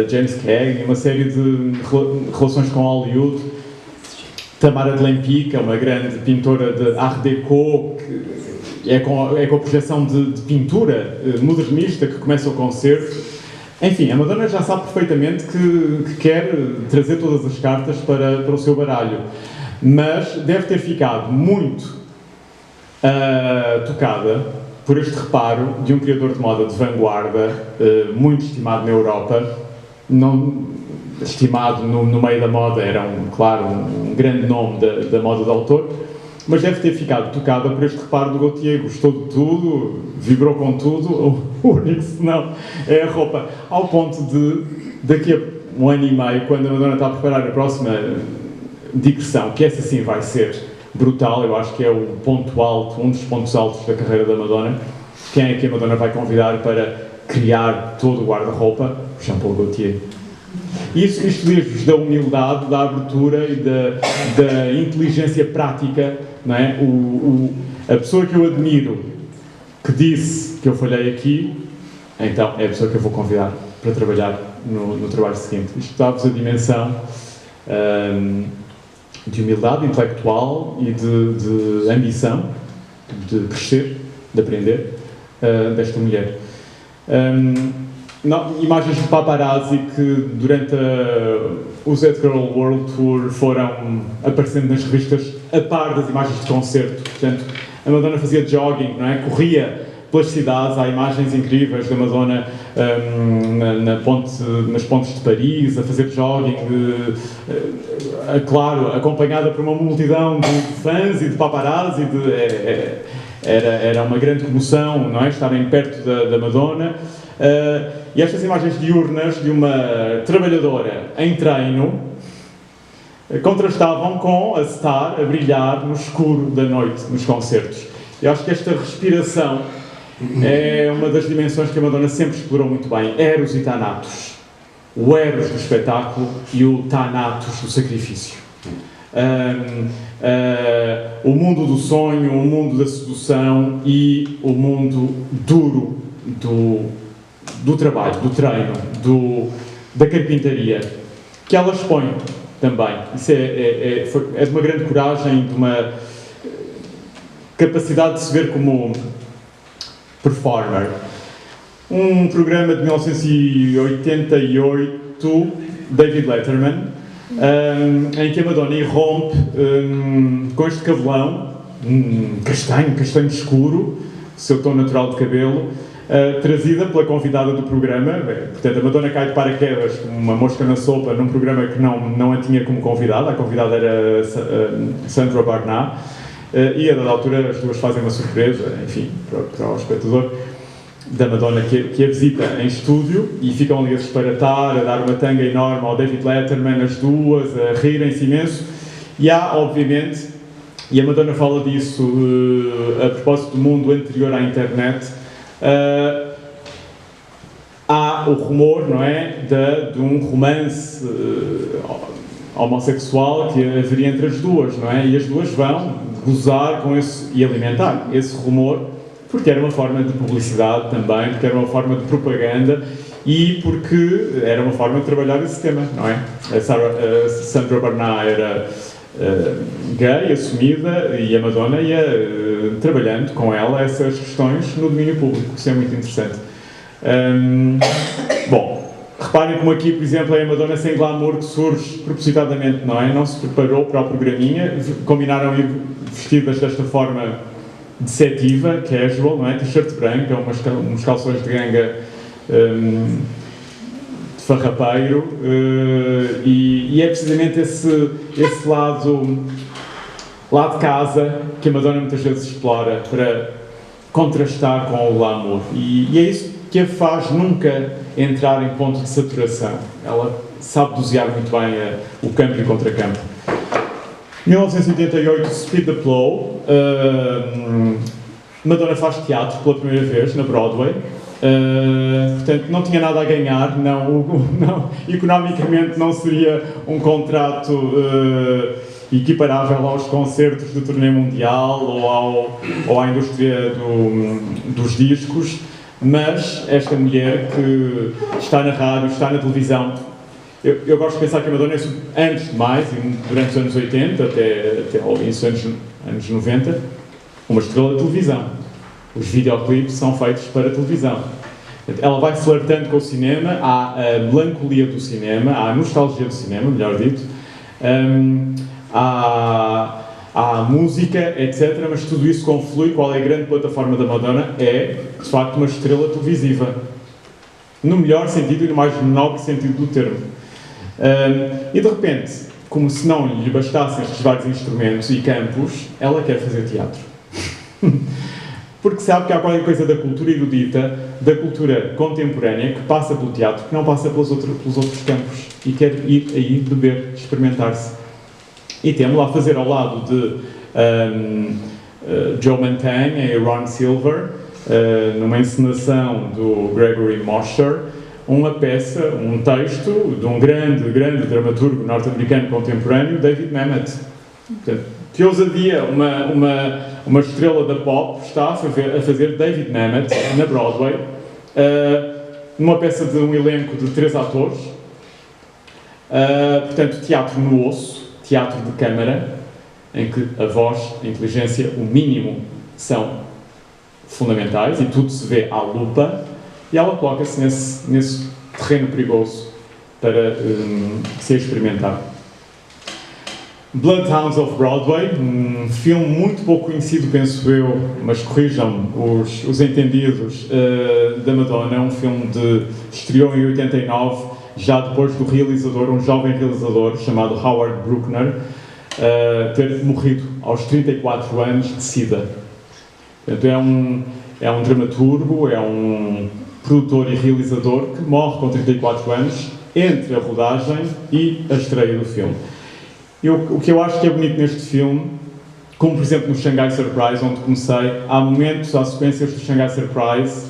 James Cagney, uma série de relações com Hollywood. Tamara de Lempicka, uma grande pintora de Art Deco, que é com a projeção de pintura modernista que começa o concerto. Enfim, a Madonna já sabe perfeitamente que quer trazer todas as cartas para o seu baralho, mas deve ter ficado muito tocada por este reparo de um criador de moda de vanguarda, muito estimado na Europa, não estimado no meio da moda, era um grande nome da moda de autor, mas deve ter ficado tocada por este reparo do Gaultier. Gostou de tudo, vibrou com tudo, o único senão é a roupa. Ao ponto de, daqui a um ano e meio, quando a Madonna está a preparar a próxima digressão, que essa sim vai ser brutal, eu acho que é o ponto alto, um dos pontos altos da carreira da Madonna. Quem é que a Madonna vai convidar para criar todo o guarda-roupa? Jean-Paul Gaultier. Isto diz-vos da humildade, da abertura e da inteligência prática, não é? A pessoa que eu admiro, que disse que eu falhei aqui, então é a pessoa que eu vou convidar para trabalhar no trabalho seguinte. Isto dá-vos a dimensão de humildade intelectual e de ambição, de crescer, de aprender, desta mulher. Imagens de paparazzi que durante o Z-Girl World Tour foram aparecendo nas revistas a par das imagens de concerto. Portanto, a Madonna fazia jogging, não é? Corria pelas cidades, há imagens incríveis da Madonna nas pontes de Paris, a fazer jogging, claro, acompanhada por uma multidão de fãs e de paparazzi. Era uma grande comoção, não é? Estarem perto da Madonna. E estas imagens diurnas de uma trabalhadora em treino contrastavam com a star a brilhar no escuro da noite nos concertos. Eu acho que esta respiração é uma das dimensões que a Madonna sempre explorou muito bem. Eros e Thanatos. O Eros do espetáculo e o Thanatos do sacrifício. O mundo do sonho, o mundo da sedução e o mundo duro do trabalho, do treino, da carpintaria, que ela expõe também. Isso é de uma grande coragem, de uma capacidade de se ver como performer. Um programa de 1988, David Letterman, em que a Madonna irrompe com este cabelão castanho escuro, seu tom natural de cabelo, trazida pela convidada do programa. Portanto, a Madonna cai de paraquedas como uma mosca na sopa num programa que não a tinha como convidada. A convidada era Sandra Barnard, e a dada altura as duas fazem uma surpresa, enfim, para o espectador, da Madonna que a visita em estúdio, e ficam ali a se esparatar, a dar uma tanga enorme ao David Letterman, as duas a rirem-se imenso. E há, obviamente, e a Madonna fala disso a propósito do mundo anterior à internet, há o rumor, não é, de um romance homossexual que haveria entre as duas, não é? E as duas vão gozar com esse e alimentar esse rumor, porque era uma forma de publicidade também, porque era uma forma de propaganda e porque era uma forma de trabalhar esse tema, não é? A Sandra Barnard era gay, assumida, e a Madonna ia trabalhando com ela essas questões no domínio público. Isso é muito interessante. Bom, reparem como aqui, por exemplo, é a Madonna sem glamour que surge propositadamente, não é? Não se preparou para o programinha, combinaram ir vestidas desta forma deceptiva, casual, não é? T-shirt branca, uns calções de ganga de farrapeiro, e é precisamente esse lado lá de casa que a Madonna muitas vezes explora para contrastar com o glamour, e é isso que a faz nunca entrar em ponto de saturação. Ela sabe dosear muito bem o campo e o contracampo. 1988, Speed the Plow. Madonna faz teatro pela primeira vez na Broadway. Portanto, não tinha nada a ganhar, não, economicamente não seria um contrato equiparável aos concertos de turnê mundial ou à indústria dos discos, mas esta mulher que está na rádio, está na televisão, eu gosto de pensar que a Madonna é, antes de mais, durante os anos 80 até ao início dos anos 90, uma estrela de televisão. Os videoclipes são feitos para televisão. Ela vai flertando com o cinema, há a melancolia do cinema, há a nostalgia do cinema, melhor dito, há a música, etc. Mas tudo isso conflui. Qual é a grande plataforma da Madonna? É, de facto, uma estrela televisiva. No melhor sentido e no mais nobre sentido do termo. E de repente, como se não lhe bastassem estes vários instrumentos e campos, ela quer fazer teatro. Porque sabe que há qualquer coisa da cultura erudita, da cultura contemporânea, que passa pelo teatro, que não passa pelos outros campos. E quer ir aí beber, experimentar-se. E temos lá a fazer ao lado de Joe Mantegna e Ron Silver, numa encenação do Gregory Mosher, uma peça, um texto de um grande dramaturgo norte-americano contemporâneo, David Mamet. Portanto, que ousadia, uma estrela da pop está a fazer David Mamet na Broadway, numa peça de um elenco de 3 atores, portanto, teatro no osso, teatro de câmara, em que a voz, a inteligência, o mínimo são fundamentais e tudo se vê à lupa, e ela coloca-se nesse terreno perigoso para se experimentar. Bloodhounds of Broadway, um filme muito pouco conhecido, penso eu, mas corrijam-me os entendidos, da Madonna, um filme estreou em 89, já depois do realizador, um jovem realizador chamado Howard Bruckner, ter morrido aos 34 anos de SIDA. Portanto, é um dramaturgo, é um produtor e realizador que morre com 34 anos entre a rodagem e a estreia do filme. O que eu acho que é bonito neste filme, como por exemplo no Shanghai Surprise, onde comecei, há momentos, há sequências do Shanghai Surprise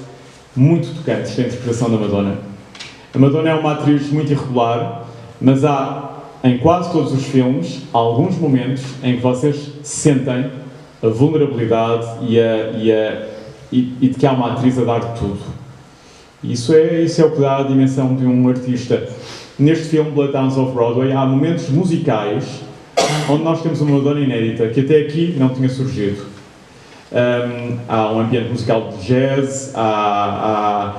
muito tocantes da interpretação da Madonna. A Madonna é uma atriz muito irregular, mas há, em quase todos os filmes, alguns momentos em que vocês sentem a vulnerabilidade e de que há uma atriz a dar tudo. Isso é o que dá a dimensão de um artista. Neste filme, Bloodhounds of Broadway, há momentos musicais onde nós temos uma Madonna inédita, que até aqui não tinha surgido. Há um ambiente musical de jazz, há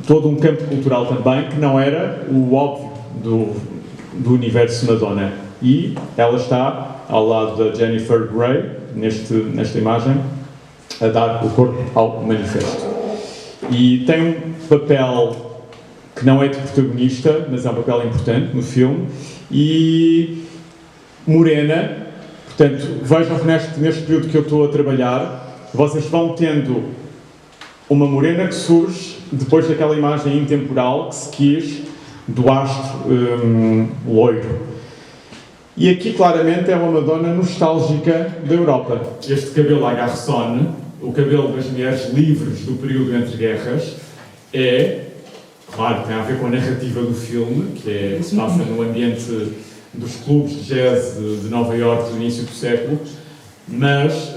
todo um campo cultural também, que não era o óbvio do universo Madonna. E ela está ao lado da Jennifer Grey, nesta imagem, a dar o corpo ao manifesto. E tem um papel que não é de protagonista, mas é um papel importante no filme, e morena, portanto, vejam que neste período que eu estou a trabalhar, vocês vão tendo uma morena que surge depois daquela imagem intemporal que se quis do astro loiro. E aqui claramente é uma Madonna nostálgica da Europa. Este cabelo à garçonne, o cabelo das mulheres livres do período entre guerras, claro, tem a ver com a narrativa do filme, que se passa no ambiente dos clubes de jazz de Nova Iorque do início do século, mas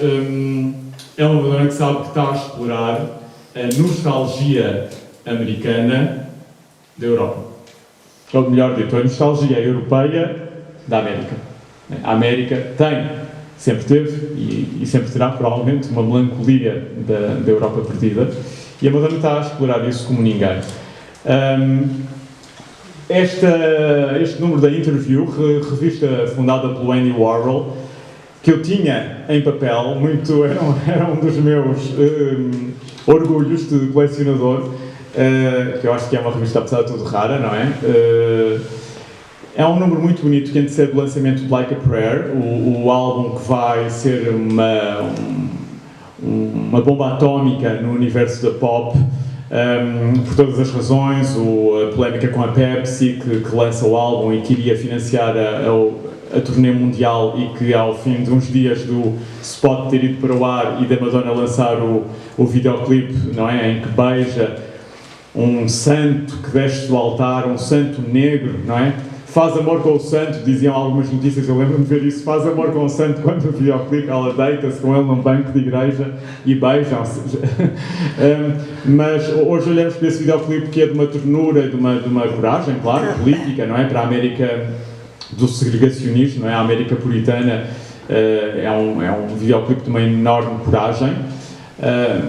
é uma Madonna que sabe que está a explorar a nostalgia americana da Europa. Ou melhor dito, a nostalgia europeia da América. A América sempre teve e sempre terá, provavelmente, uma melancolia da Europa perdida, e a Madonna está a explorar isso como ninguém. Este número da Interview, revista fundada pelo Andy Warhol, que eu tinha em papel, era um dos meus orgulhos de colecionador, que eu acho que é uma revista, apesar de tudo, rara, não é? É um número muito bonito que antecede o lançamento de Like a Prayer, o álbum que vai ser uma bomba atómica no universo da pop, por todas as razões, a polémica com a Pepsi, que lança o álbum e que iria financiar a turnê mundial e que ao fim de uns dias do spot ter ido para o ar e da Madonna lançar o videoclipe, não é? Em que beija um santo que desce do altar, um santo negro, não é? Faz amor com o santo, diziam algumas notícias, eu lembro-me de ver isso, faz amor com o santo quando no videoclipe ela deita-se com ele num banco de igreja e beijam-se. Mas hoje olhamos para esse videoclipe que é de uma ternura, de uma coragem, claro, política, não é? Para a América do segregacionismo, não é? A América puritana é um videoclipe de uma enorme coragem,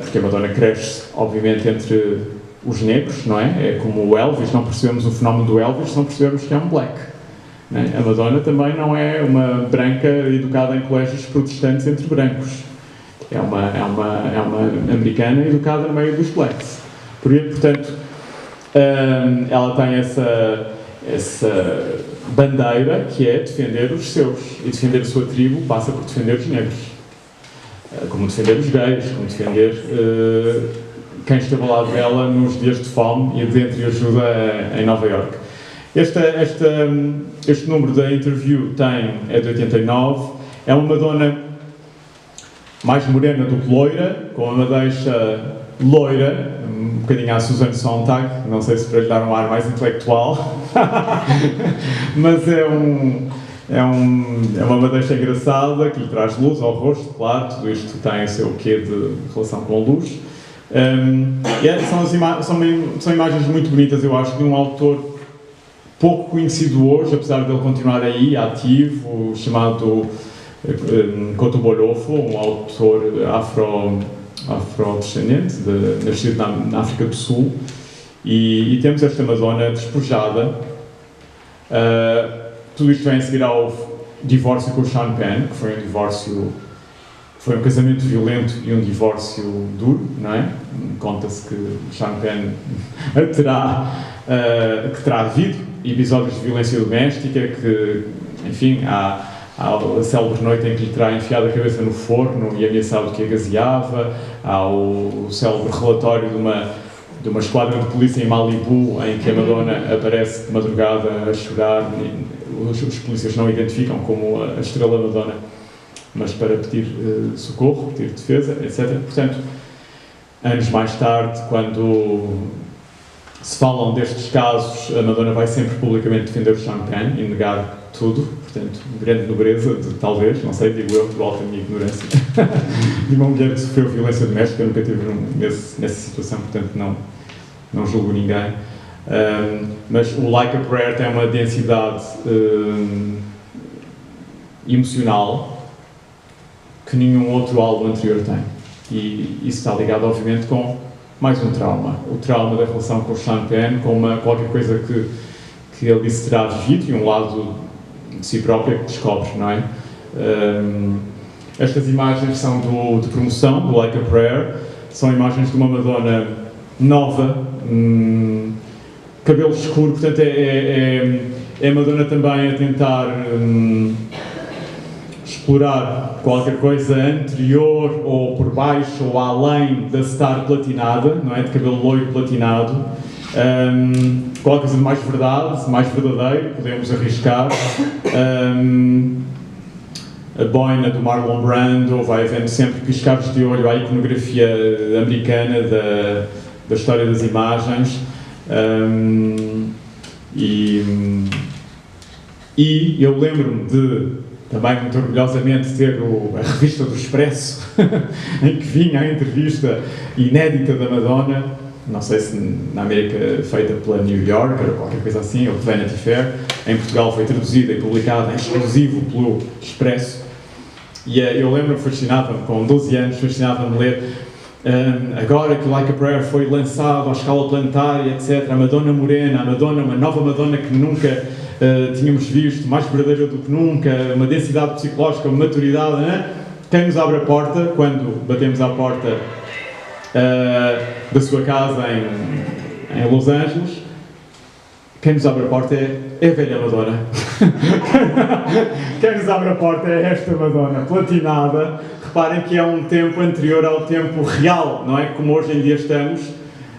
porque a Madonna cresce, obviamente, entre os negros, não é? É como o Elvis, não percebemos o fenómeno do Elvis se não percebemos que é um black. Não é? A Madonna também não é uma branca educada em colégios protestantes entre brancos. É uma americana educada no meio dos blacks. Portanto, ela tem essa bandeira que é defender os seus. E defender a sua tribo passa por defender os negros. Como defender os gays, como defender quem esteve ao lado dela nos dias de fome e de entreajuda em Nova Iorque. Este número da Interview é de 89, é uma Madonna mais morena do que loira, com uma madeixa loira, um bocadinho à Susan Sontag, não sei se para lhe dar um ar mais intelectual, mas é uma madeixa engraçada que lhe traz luz ao rosto, claro, tudo isto tem o seu quê de relação com luz. São imagens muito bonitas, eu acho, de um autor pouco conhecido hoje, apesar de ele continuar aí, ativo, chamado Koto Bolofo, um autor afrodescendente, nascido na África do Sul, e temos esta Madonna despojada. Tudo isto vem a seguir ao divórcio com o Sean Penn, que foi um casamento violento e um divórcio duro, não é? Conta-se que Sean Penn terá havido episódios de violência doméstica, que, enfim, há a célebre noite em que lhe terá enfiado a cabeça no forno e ameaçado que a gaseava, há o célebre relatório de uma esquadra de polícia em Malibu, em que a Madonna aparece de madrugada a chorar, os polícias não a identificam como a estrela Madonna, mas para pedir socorro, pedir defesa, etc. Portanto, anos mais tarde, quando se falam destes casos, a Madonna vai sempre publicamente defender o Sean Penn e negar tudo, portanto, grande nobreza, talvez, não sei, digo eu, por alta minha ignorância, de uma mulher que sofreu violência doméstica. Eu nunca estive nessa situação, portanto não julgo ninguém. Mas o Like a Prayer tem uma densidade emocional que nenhum outro álbum anterior tem. E isso está ligado, obviamente, com mais um trauma. O trauma da relação com o Sean Penn, com qualquer coisa que ele disse terá vivido e um lado de si próprio que descobre, não é? Estas imagens são de promoção, do Like a Prayer. São imagens de uma Madonna nova, cabelo escuro, portanto é a Madonna também a tentar explorar qualquer coisa anterior ou por baixo ou além da star platinada, não é? De cabelo loiro platinado. Qualquer coisa de mais verdade, mais verdadeiro, podemos arriscar. A boina do Marlon Brando vai havendo sempre piscados de olho à iconografia americana da história das imagens. E eu lembro-me de, também muito orgulhosamente, ter a revista do Expresso, em que vinha a entrevista inédita da Madonna, não sei se na América feita pela New Yorker ou qualquer coisa assim, ou de Vanity Fair. Em Portugal foi traduzida e publicada em exclusivo pelo Expresso. E eu lembro-me, fascinava-me, com 12 anos, fascinava-me ler agora que o Like a Prayer foi lançado à escala planetária, etc. A Madonna morena, uma nova Madonna que nunca tínhamos visto, mais verdadeira do que nunca, uma densidade psicológica, uma maturidade, né? Quem nos abre a porta, quando batemos à porta da sua casa em Los Angeles, quem nos abre a porta é a velha Madonna. Quem nos abre a porta é esta Madonna, platinada. Reparem que é um tempo anterior ao tempo real, não é? Como hoje em dia estamos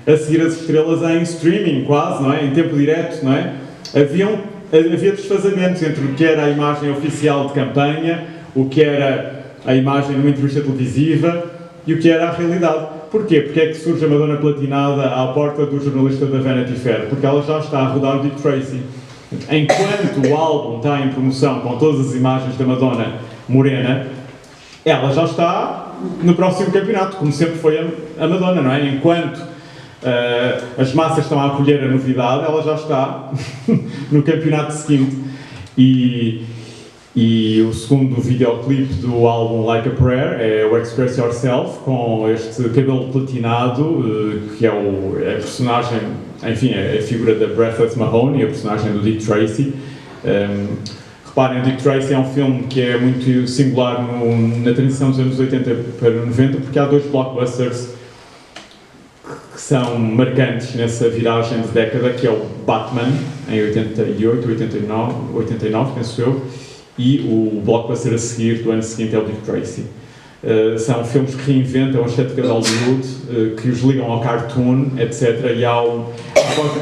a seguir as estrelas em streaming, quase, não é? Em tempo direto, não é? Haviam havia desfazamentos entre o que era a imagem oficial de campanha, o que era a imagem numa entrevista televisiva e o que era a realidade. Porquê? Porque é que surge a Madonna platinada à porta do jornalista da Vanity Fair? Porque ela já está a rodar o Dick Tracy. Enquanto o álbum está em promoção com todas as imagens da Madonna morena, ela já está no próximo campeonato, como sempre foi a Madonna, não é? Enquanto as massas estão a acolher a novidade, ela já está no campeonato seguinte. E o segundo videoclipe do álbum Like a Prayer é o Express Yourself, com este cabelo platinado, que é a personagem, enfim, é a figura da Breathless Mahoney, a personagem do Dick Tracy. Reparem, o Dick Tracy é um filme que é muito singular na transição dos anos 80 para 90, porque há dois blockbusters que são marcantes nessa viragem de década, que é o Batman, em 88, 89, penso eu, e o blockbuster a seguir, do ano seguinte, é o Dick Tracy. São filmes que reinventam a estética de Hollywood, que os ligam ao cartoon, etc. E há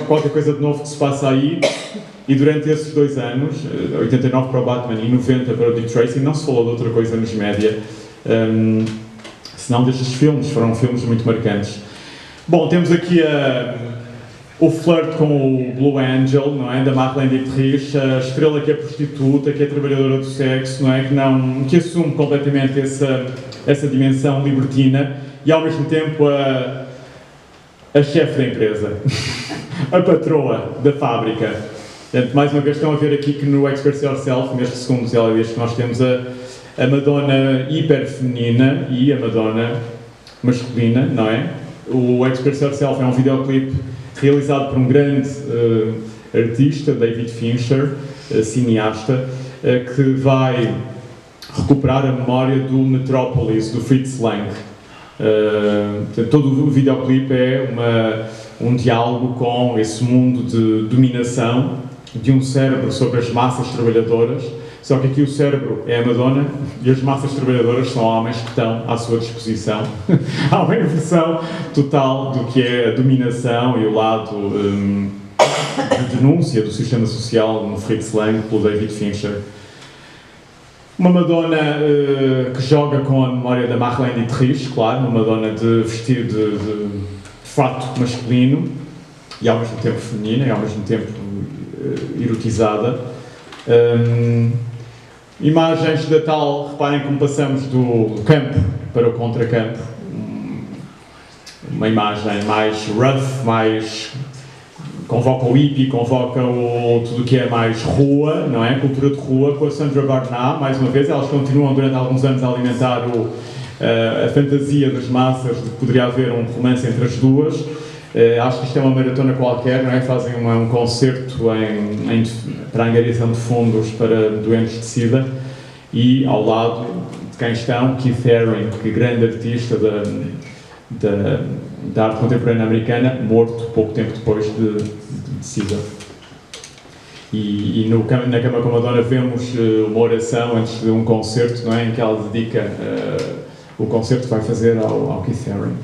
qualquer coisa de novo que se passa aí. E durante esses 2 anos, 89 para o Batman e 90 para o Dick Tracy, não se falou de outra coisa nos média, senão destes filmes. Foram filmes muito marcantes. Bom, temos aqui o flirt com o Blue Angel, não é? Da Marlene Dietrich, a estrela que é prostituta, que é trabalhadora do sexo, não é? Que assume completamente essa dimensão libertina e ao mesmo tempo a chefe da empresa, a patroa da fábrica. Portanto, mais uma vez estão a ver aqui que no Express Yourself, nestes segundos LEDs, que nós temos a Madonna hiper feminina e a Madonna masculina, não é? O Express Yourself é um videoclipe realizado por um grande artista, David Fincher, cineasta, que vai recuperar a memória do Metropolis, do Fritz Lang. Todo o videoclipe é um diálogo com esse mundo de dominação de um cérebro sobre as massas trabalhadoras, só que aqui o cérebro é a Madonna e as massas trabalhadoras são homens que estão à sua disposição. Há uma inversão total do que é a dominação e o lado de denúncia do sistema social no Fritz Lang, pelo David Fincher. Uma Madonna que joga com a memória da Marlene Dietrich, claro, uma Madonna de vestido de fato masculino e ao mesmo tempo feminina e ao mesmo tempo erotizada. Imagens da tal, reparem como passamos do campo para o contracampo, uma imagem mais rough, mais convoca o hippie, convoca tudo o que é mais rua, não é? Cultura de rua, com a Sandra Barnard, mais uma vez, elas continuam durante alguns anos a alimentar a fantasia das massas de que poderia haver um romance entre as duas. Acho que isto é uma maratona qualquer, não é? Fazem um concerto para a angariação de fundos para doentes de SIDA e ao lado de quem estão Keith Haring, que é grande artista da arte contemporânea americana, morto pouco tempo depois de SIDA. E na Cama com a Madonna vemos uma oração antes de um concerto, não é? Em que ela dedica o concerto que vai fazer ao Keith Haring.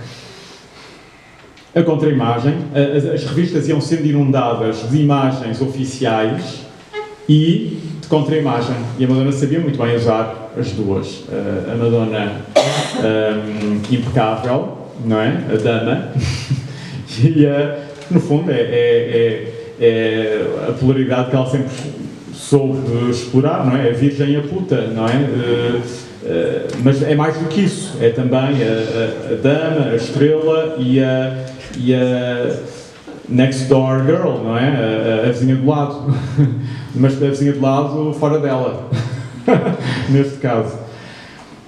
A contra-imagem, as revistas iam sendo inundadas de imagens oficiais e de contra-imagem, e a Madonna sabia muito bem usar as duas. A Madonna impecável, não é? A dama, e no fundo é a polaridade que ela sempre soube explorar, não é? A virgem e a puta, não é? Mas é mais do que isso, é também a dama, a estrela e a next door girl, não é? A vizinha do lado, mas a vizinha do lado fora dela, neste caso.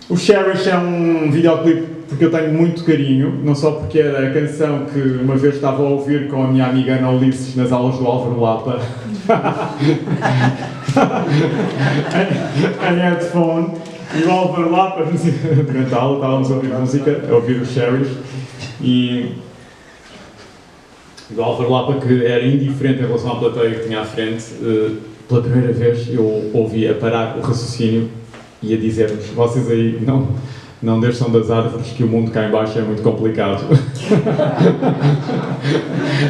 O Cherish é um videoclipe porque eu tenho muito carinho, não só porque era a canção que uma vez estava a ouvir com a minha amiga Ana Ulisses nas aulas do Álvaro Lapa, em headphone, e o Álvaro Lapa, durante a aula, estávamos a ouvir música, a ouvir o Cherish, e o Álvaro Lapa, que era indiferente em relação à plateia que tinha à frente, pela primeira vez eu ouvi a parar o raciocínio e a dizer-nos: vocês aí não desçam das árvores que o mundo cá em baixo é muito complicado.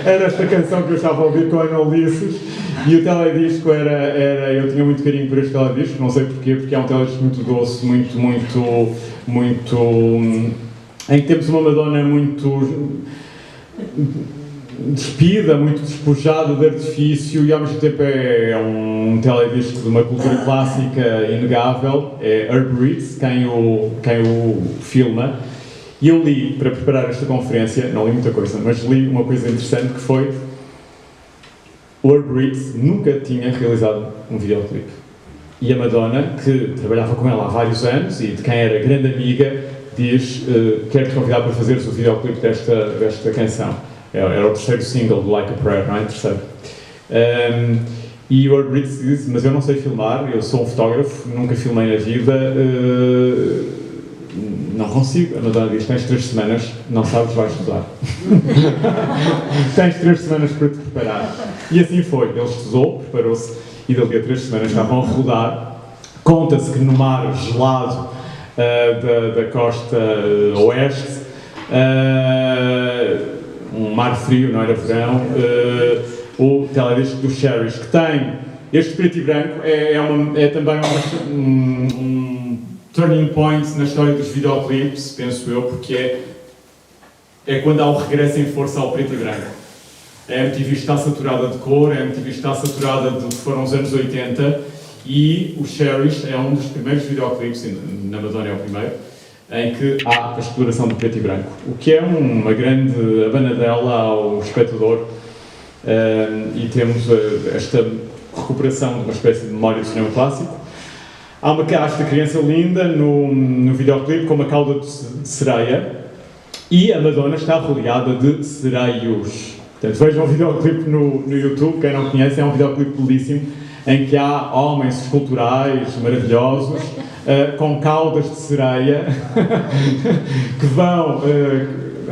Era esta canção que eu estava a ouvir com a Ana Ulisses e o teledisco era... Eu tinha muito carinho por este teledisco, não sei porquê, porque é um teledisco muito doce, muito... em que temos uma Madonna muito despida, muito despojada de artifício e ao mesmo tempo é um teledisco de uma cultura clássica inegável. É Herb Ritts quem o filma. E eu li, para preparar esta conferência, não li muita coisa, mas li uma coisa interessante que foi: o Herb Ritts nunca tinha realizado um videoclipe. E a Madonna, que trabalhava com ela há vários anos e de quem era grande amiga, diz: quero-te convidar para fazeres o videoclipe desta canção. Era o terceiro single do Like a Prayer, não é? Terceiro. E o Herb Ritts diz: mas eu não sei filmar, eu sou um fotógrafo, nunca filmei na vida, não consigo. A Madonna diz: tens 3 semanas, não sabes, vais estudar. Tens 3 semanas para te preparar. E assim foi, ele estudou, preparou-se e dali a 3 semanas estavam a rodar. Conta-se que no mar gelado da costa oeste, um mar frio, não era verão, o teledisco dos Cherries, que tem este preto e branco, é também um turning point na história dos videoclipes, penso eu, porque é quando há o regresso em força ao preto e branco. A MTV está saturada de cor, a MTV está saturada do que foram os anos 80 e o Cherries é um dos primeiros videoclipes, na Madonna é o primeiro, em que há a exploração do preto e branco, o que é uma grande abanadela ao espectador, e temos esta recuperação de uma espécie de memória do cinema clássico. Há uma casta criança linda no videoclipe com uma cauda de sereia e a Madonna está rodeada de sereios. Portanto, vejam o videoclipe no YouTube, quem não conhece, é um videoclipe belíssimo, em que há homens esculturais maravilhosos, com caudas de sereia, que vão,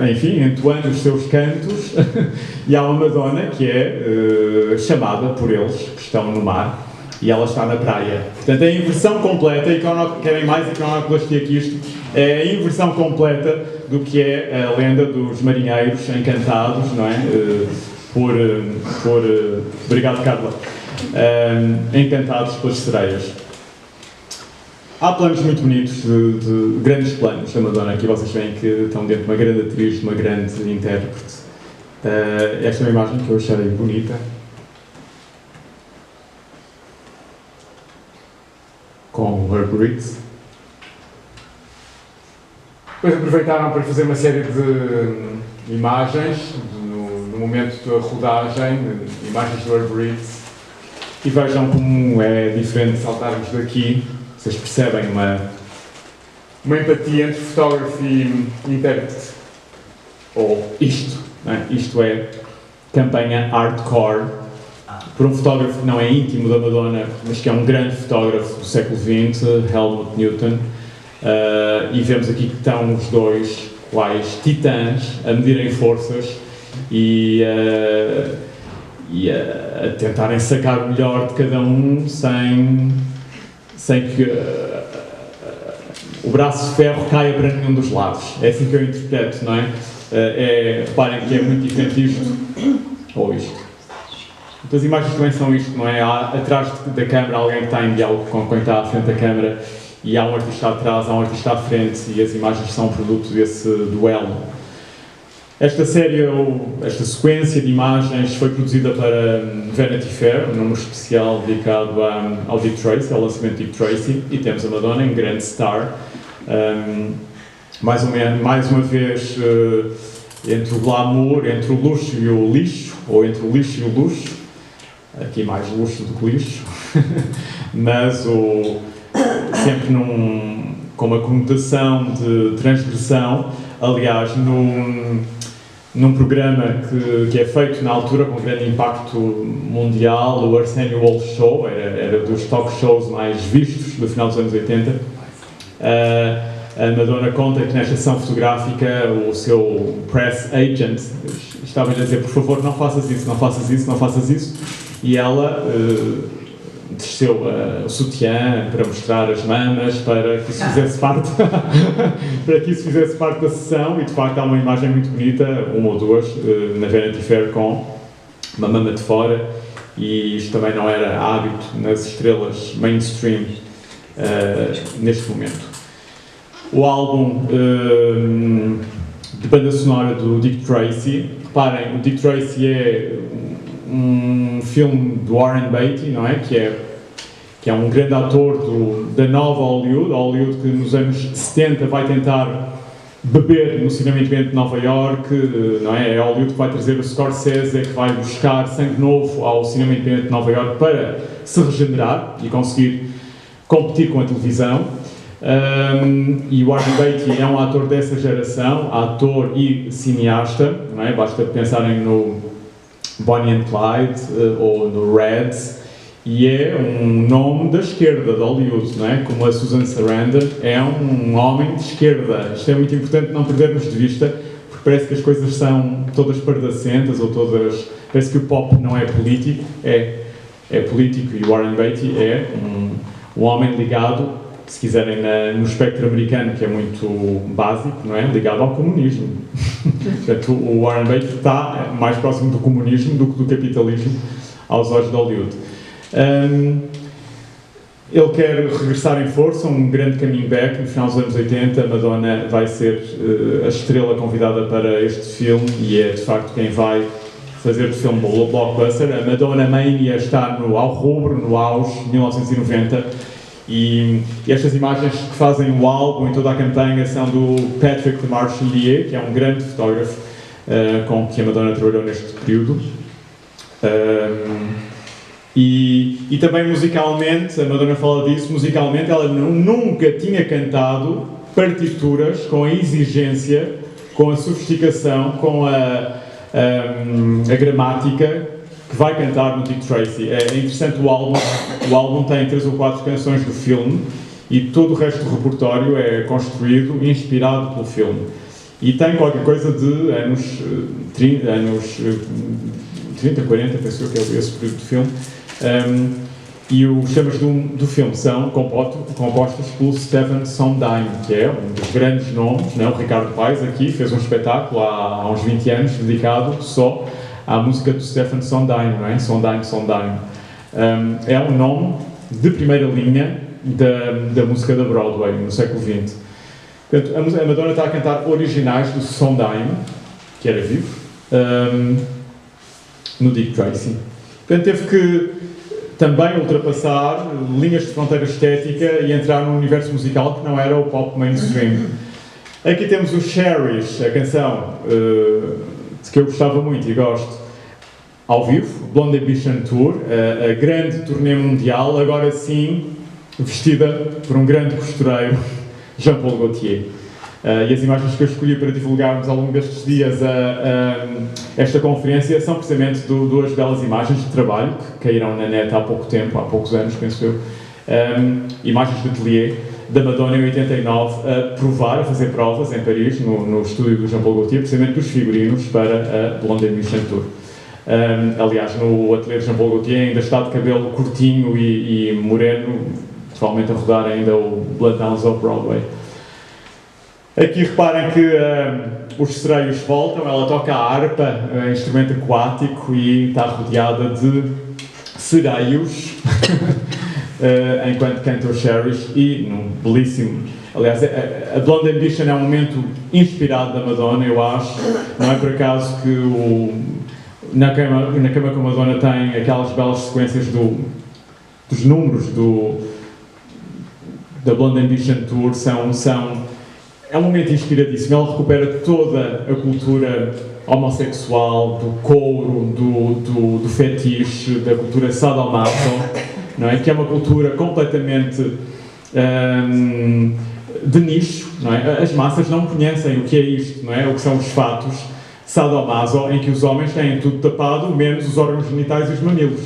enfim, entoando os seus cantos, e há uma Madonna que é chamada por eles, que estão no mar, e ela está na praia. Portanto, é a inversão completa, e querem mais iconoclastia que isto, é a inversão completa do que é a lenda dos marinheiros encantados, não é? Obrigado, Carla. Encantados pelas sereias. Há planos muito bonitos, de grandes planos da Madonna. Aqui vocês veem que estão dentro de uma grande atriz, de uma grande intérprete. Esta é uma imagem que eu achei bonita. Com o Herb Ritts. Depois aproveitaram para fazer uma série de imagens, no momento da rodagem, imagens do Herb Ritts. E vejam como é diferente saltarmos daqui. Vocês percebem uma empatia entre fotógrafo e intérprete. Ou isto, não é? Isto é campanha hardcore por um fotógrafo que não é íntimo da Madonna, mas que é um grande fotógrafo do século XX, Helmut Newton. E vemos aqui que estão os dois quais titãs a medirem forças e a tentarem sacar o melhor de cada um sem que o braço de ferro caia para nenhum dos lados. É assim que eu interpreto, não é? Reparem que é muito diferente isto ou isto. Então, as imagens também são isto, não é? Há atrás da câmara alguém que está em diálogo com quem está à frente da câmara e há um artista atrás, há um artista à frente e as imagens são produto desse duelo. Esta série, esta sequência de imagens foi produzida para Vanity Fair, um número especial dedicado ao Dick Tracy, ao lançamento de Dick Tracy, e temos a Madonna em grande star, mais uma vez entre o glamour, entre o luxo e o lixo, ou entre o lixo e o luxo, aqui mais luxo do que lixo, mas sempre com uma conotação de transgressão, aliás, num programa que é feito na altura com grande impacto mundial, o Arsenio Hall Show, era dos talk shows mais vistos do final dos anos 80. A Madonna conta que nesta sessão fotográfica o seu press agent estava a dizer: por favor, não faças isso, não faças isso, não faças isso, e ela desceu o sutiã para mostrar as mamas, para que isso fizesse parte para que isso fizesse parte da sessão, e de facto há uma imagem muito bonita, uma ou duas, na Vanity Fair com uma mama de fora, e isto também não era hábito nas estrelas mainstream neste momento. O álbum de banda sonora do Dick Tracy, reparem, o Dick Tracy é um filme do Warren Beatty, não é? Que é um grande ator da nova Hollywood que nos anos 70 vai tentar beber no cinema independente de Nova York, não é? É Hollywood que vai trazer o Scorsese, que vai buscar sangue novo ao cinema independente de Nova York para se regenerar e conseguir competir com a televisão. E o Warren Beatty é um ator dessa geração, ator e cineasta, não é? Basta pensarem no Bonnie and Clyde ou no Reds, e é um nome da esquerda de Hollywood, não é? Como a Susan Sarandon, é um homem de esquerda. Isto é muito importante não perdermos de vista, porque parece que as coisas são todas pardacentas, ou todas... Parece que o pop não é político, é político, e Warren Beatty é um homem ligado, se quiserem, no espectro americano, que é muito básico, não é? Ligado ao comunismo. Portanto, o Warren Beatty está mais próximo do comunismo do que do capitalismo aos olhos de Hollywood. Ele quer regressar em força, um grande coming back. No final dos anos 80, a Madonna vai ser a estrela convidada para este filme, e é de facto quem vai fazer o filme blockbuster. A Madonna Mania está ao rubro, no auge, 1990, e estas imagens que fazem o álbum e toda a campanha são do Patrick de Marchelier, que é um grande fotógrafo com que a Madonna trabalhou neste período. E também musicalmente, a Madonna fala disso, musicalmente ela nunca tinha cantado partituras com a exigência, com a sofisticação, com a gramática que vai cantar no Dick Tracy. É interessante o álbum tem 3 ou 4 canções do filme, e todo o resto do repertório é construído, inspirado pelo filme. E tem qualquer coisa de anos 30, 40, penso que é esse período de filme. E os temas do filme são compostos pelo Stephen Sondheim, que é um dos grandes nomes, não é? O Ricardo Paes aqui fez um espetáculo há uns 20 anos dedicado só à música do Stephen Sondheim, não é? Sondheim. É um nome de primeira linha da música da Broadway no século XX. Portanto, a Madonna está a cantar originais do Sondheim, que era vivo, no Dick Tracy. Portanto, teve que também ultrapassar linhas de fronteira estética e entrar num universo musical que não era o pop mainstream. Aqui temos o Cherish, a canção de que eu gostava muito e gosto, ao vivo, Blonde Ambition Tour, a grande turnê mundial, agora sim vestida por um grande costureiro, Jean-Paul Gaultier. E as imagens que eu escolhi para divulgarmos ao longo destes dias esta conferência são precisamente duas belas imagens de trabalho que caíram na net há pouco tempo, há poucos anos, penso eu. Imagens de atelier da Madonna em 89 a fazer provas em Paris, no estúdio do Jean-Paul Gaultier, precisamente dos figurinos para a Blonde Ambition Tour. Aliás, no ateliê de Jean-Paul Gaultier ainda está de cabelo curtinho e moreno, provavelmente a rodar ainda o Blood Downs of Broadway. Aqui reparem que os sereios voltam, ela toca a harpa, instrumento aquático, e está rodeada de sereios enquanto canta o Cherish, e num belíssimo... Aliás, a Blonde Ambition é um momento inspirado da Madonna, eu acho. Não é por acaso que na cama com a Madonna tem aquelas belas sequências dos números da Blonde Ambition Tour, é um momento inspiradíssimo. Ela recupera toda a cultura homossexual, do couro, do fetiche, da cultura sadomaso, não é? Que é uma cultura completamente de nicho, não é? As massas não conhecem o que é isto, não é? O que são os fatos sadomaso, em que os homens têm tudo tapado, menos os órgãos genitais e os mamilos.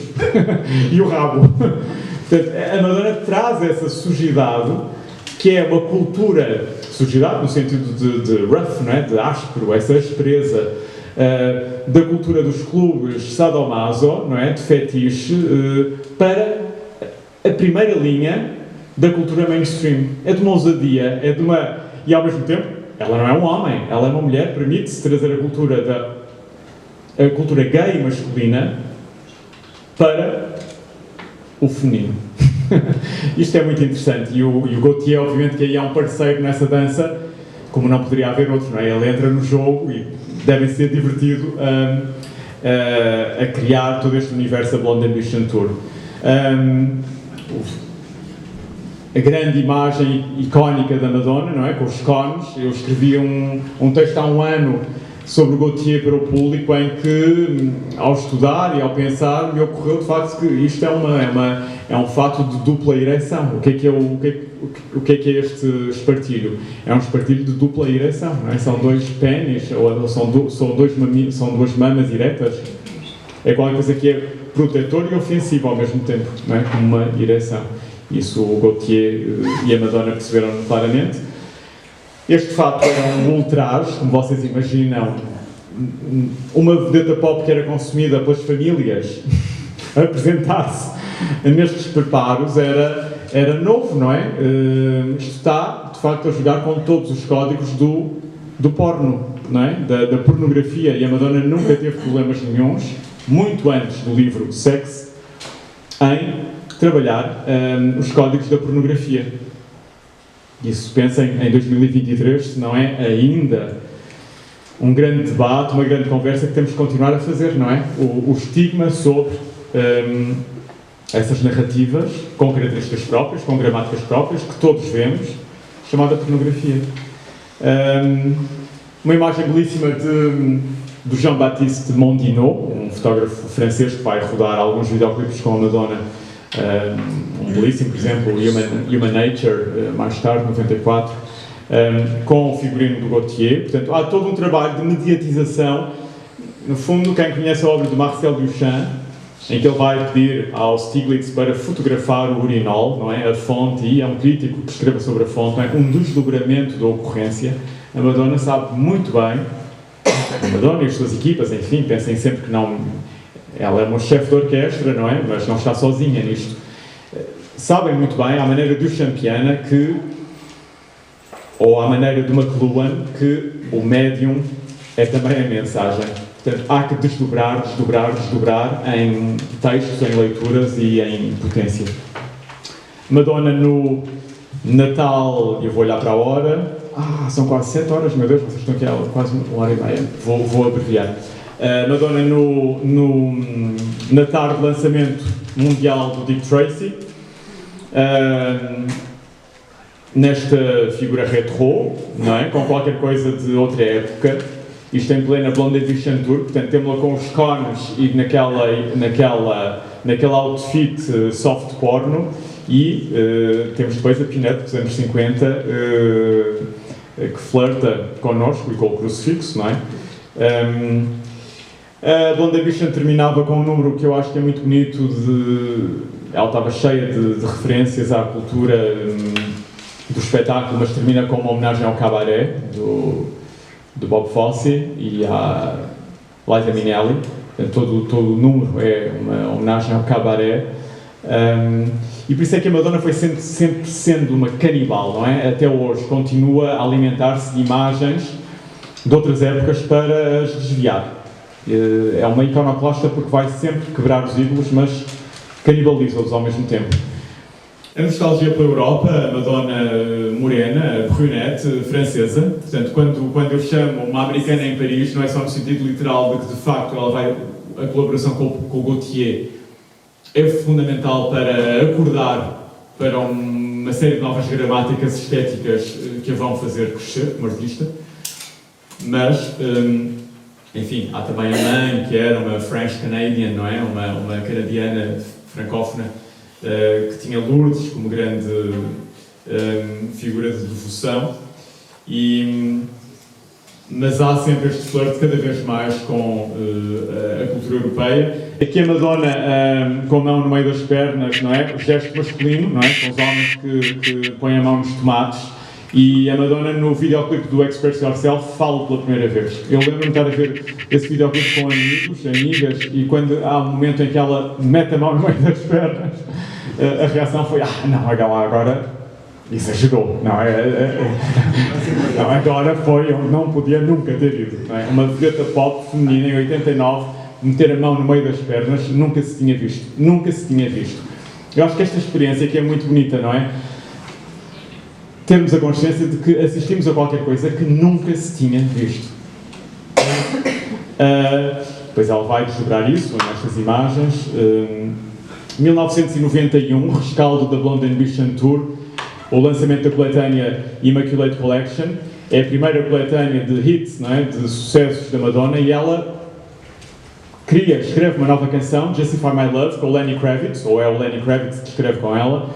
E o rabo. Portanto, a Madonna traz essa sujidade, que é uma cultura, sujidade no sentido de rough, não é? De áspero, essa aspereza da cultura dos clubes sadomaso, não é? De fetiche, para a primeira linha da cultura mainstream. É de uma ousadia, é de uma... E ao mesmo tempo, ela não é um homem, ela é uma mulher, permite-se trazer a cultura gay masculina para o feminino. Isto é muito interessante. E o Gaultier, obviamente, que aí é um parceiro nessa dança, como não poderia haver outro, não é? Ele entra no jogo e deve ser divertido a criar todo este universo da Blonde Ambition Tour. A grande imagem icónica da Madonna, não é? Com os cones. Eu escrevi um texto há um ano sobre o Gaultier para o público, em que, ao estudar e ao pensar, me ocorreu de facto que isto é um fato de dupla ereção. O que é este espartilho? É um espartilho de dupla ereção, não é? São dois pênis, ou são duas mamas eretas. É qualquer coisa que é protetor e ofensivo ao mesmo tempo, não é? Como uma ereção. Isso o Gaultier e a Madonna perceberam claramente. Este fato é um ultraje, como vocês imaginam, uma vedeta pop que era consumida pelas famílias a apresentar-se nestes preparos era novo, não é? Isto está, de facto, a jogar com todos os códigos do porno, não é? Da pornografia, e a Madonna nunca teve problemas nenhuns, muito antes do livro Sex, em trabalhar os códigos da pornografia. Isso, pensem em 2023, se não é ainda um grande debate, uma grande conversa que temos que continuar a fazer, não é? O estigma sobre essas narrativas com características próprias, com gramáticas próprias, que todos vemos, chamada pornografia. Uma imagem belíssima do Jean-Baptiste Mondino, um fotógrafo francês que vai rodar alguns videoclipes com a Madonna. Um belíssimo, por exemplo, Human Nature, mais tarde, 94, com o figurino do Gaultier. Portanto, há todo um trabalho de mediatização. No fundo, quem conhece a obra de Marcel Duchamp, em que ele vai pedir ao Stiglitz para fotografar o urinol, não é? A fonte, e é um crítico que escreva sobre a fonte, não é? Um desdobramento da ocorrência. A Madonna sabe muito bem, a Madonna e as suas equipas, enfim, pensem sempre que não... Ela é uma chefe de orquestra, não é? Mas não está sozinha nisto. Sabem muito bem, à maneira duchampiana, ou à maneira de McLuhan, que o médium é também a mensagem. Portanto, há que desdobrar em textos, em leituras e em potência. Madonna no Natal, eu vou olhar para a hora. São quase 7 horas, meu Deus, vocês estão aqui há quase 1h30. Vou abreviar. Madonna na tarde de lançamento mundial do Dick Tracy, nesta figura retrô, não é? Com qualquer coisa de outra época, isto em plena Blonde Ambition Tour, portanto temos-la com os cones e naquele outfit soft porno, e temos depois a Pinette dos anos 50 que flerta connosco e com o crucifixo, não é? A Blonde Ambition terminava com um número que eu acho que é muito bonito, ela estava cheia de referências à cultura do espetáculo, mas termina com uma homenagem ao cabaré do Bob Fosse e à Liza Minnelli. Todo o número é uma homenagem ao cabaré. E por isso é que a Madonna foi sempre sendo uma canibal, não é? Até hoje continua a alimentar-se de imagens de outras épocas para as desviar. É uma iconoclasta porque vai sempre quebrar os ídolos, mas canibaliza-os ao mesmo tempo. A nostalgia pela Europa, a Madonna morena, a brunette, francesa. Portanto, quando eu chamo uma americana em Paris, não é só no sentido literal de que, de facto, a colaboração com o Gaultier é fundamental para acordar para uma série de novas gramáticas estéticas que a vão fazer crescer como artista. Mas... enfim, há também a mãe, que era uma French Canadian, não é? Uma canadiana francófona, que tinha Lourdes como grande figura de devoção. Mas há sempre este flerte cada vez mais com a cultura europeia. Aqui a Madonna com a mão no meio das pernas, não é? O gesto masculino, não é? Com os homens que põem a mão nos tomates. E a Madonna, no videoclipe do Express Yourself, fala pela primeira vez. Eu lembro-me de estar a ver esse videoclipe com amigos, amigas, e quando há um momento em que ela mete a mão no meio das pernas, a reação foi, não, agora exagerou, não, não, agora foi onde não podia nunca ter ido. Não é? Uma vedeta pop feminina em 89, meter a mão no meio das pernas, nunca se tinha visto. Eu acho que esta experiência aqui é muito bonita, não é? Termos a consciência de que assistimos a qualquer coisa que nunca se tinha visto. Depois ela vai desdobrar isso nestas imagens. 1991, rescaldo da Blonde Ambition Tour, o lançamento da coletânea Immaculate Collection. É a primeira coletânea de hits, não é? De sucessos da Madonna, e ela escreve uma nova canção, Justify My Love, com o Lenny Kravitz, ou é o Lenny Kravitz que escreve com ela,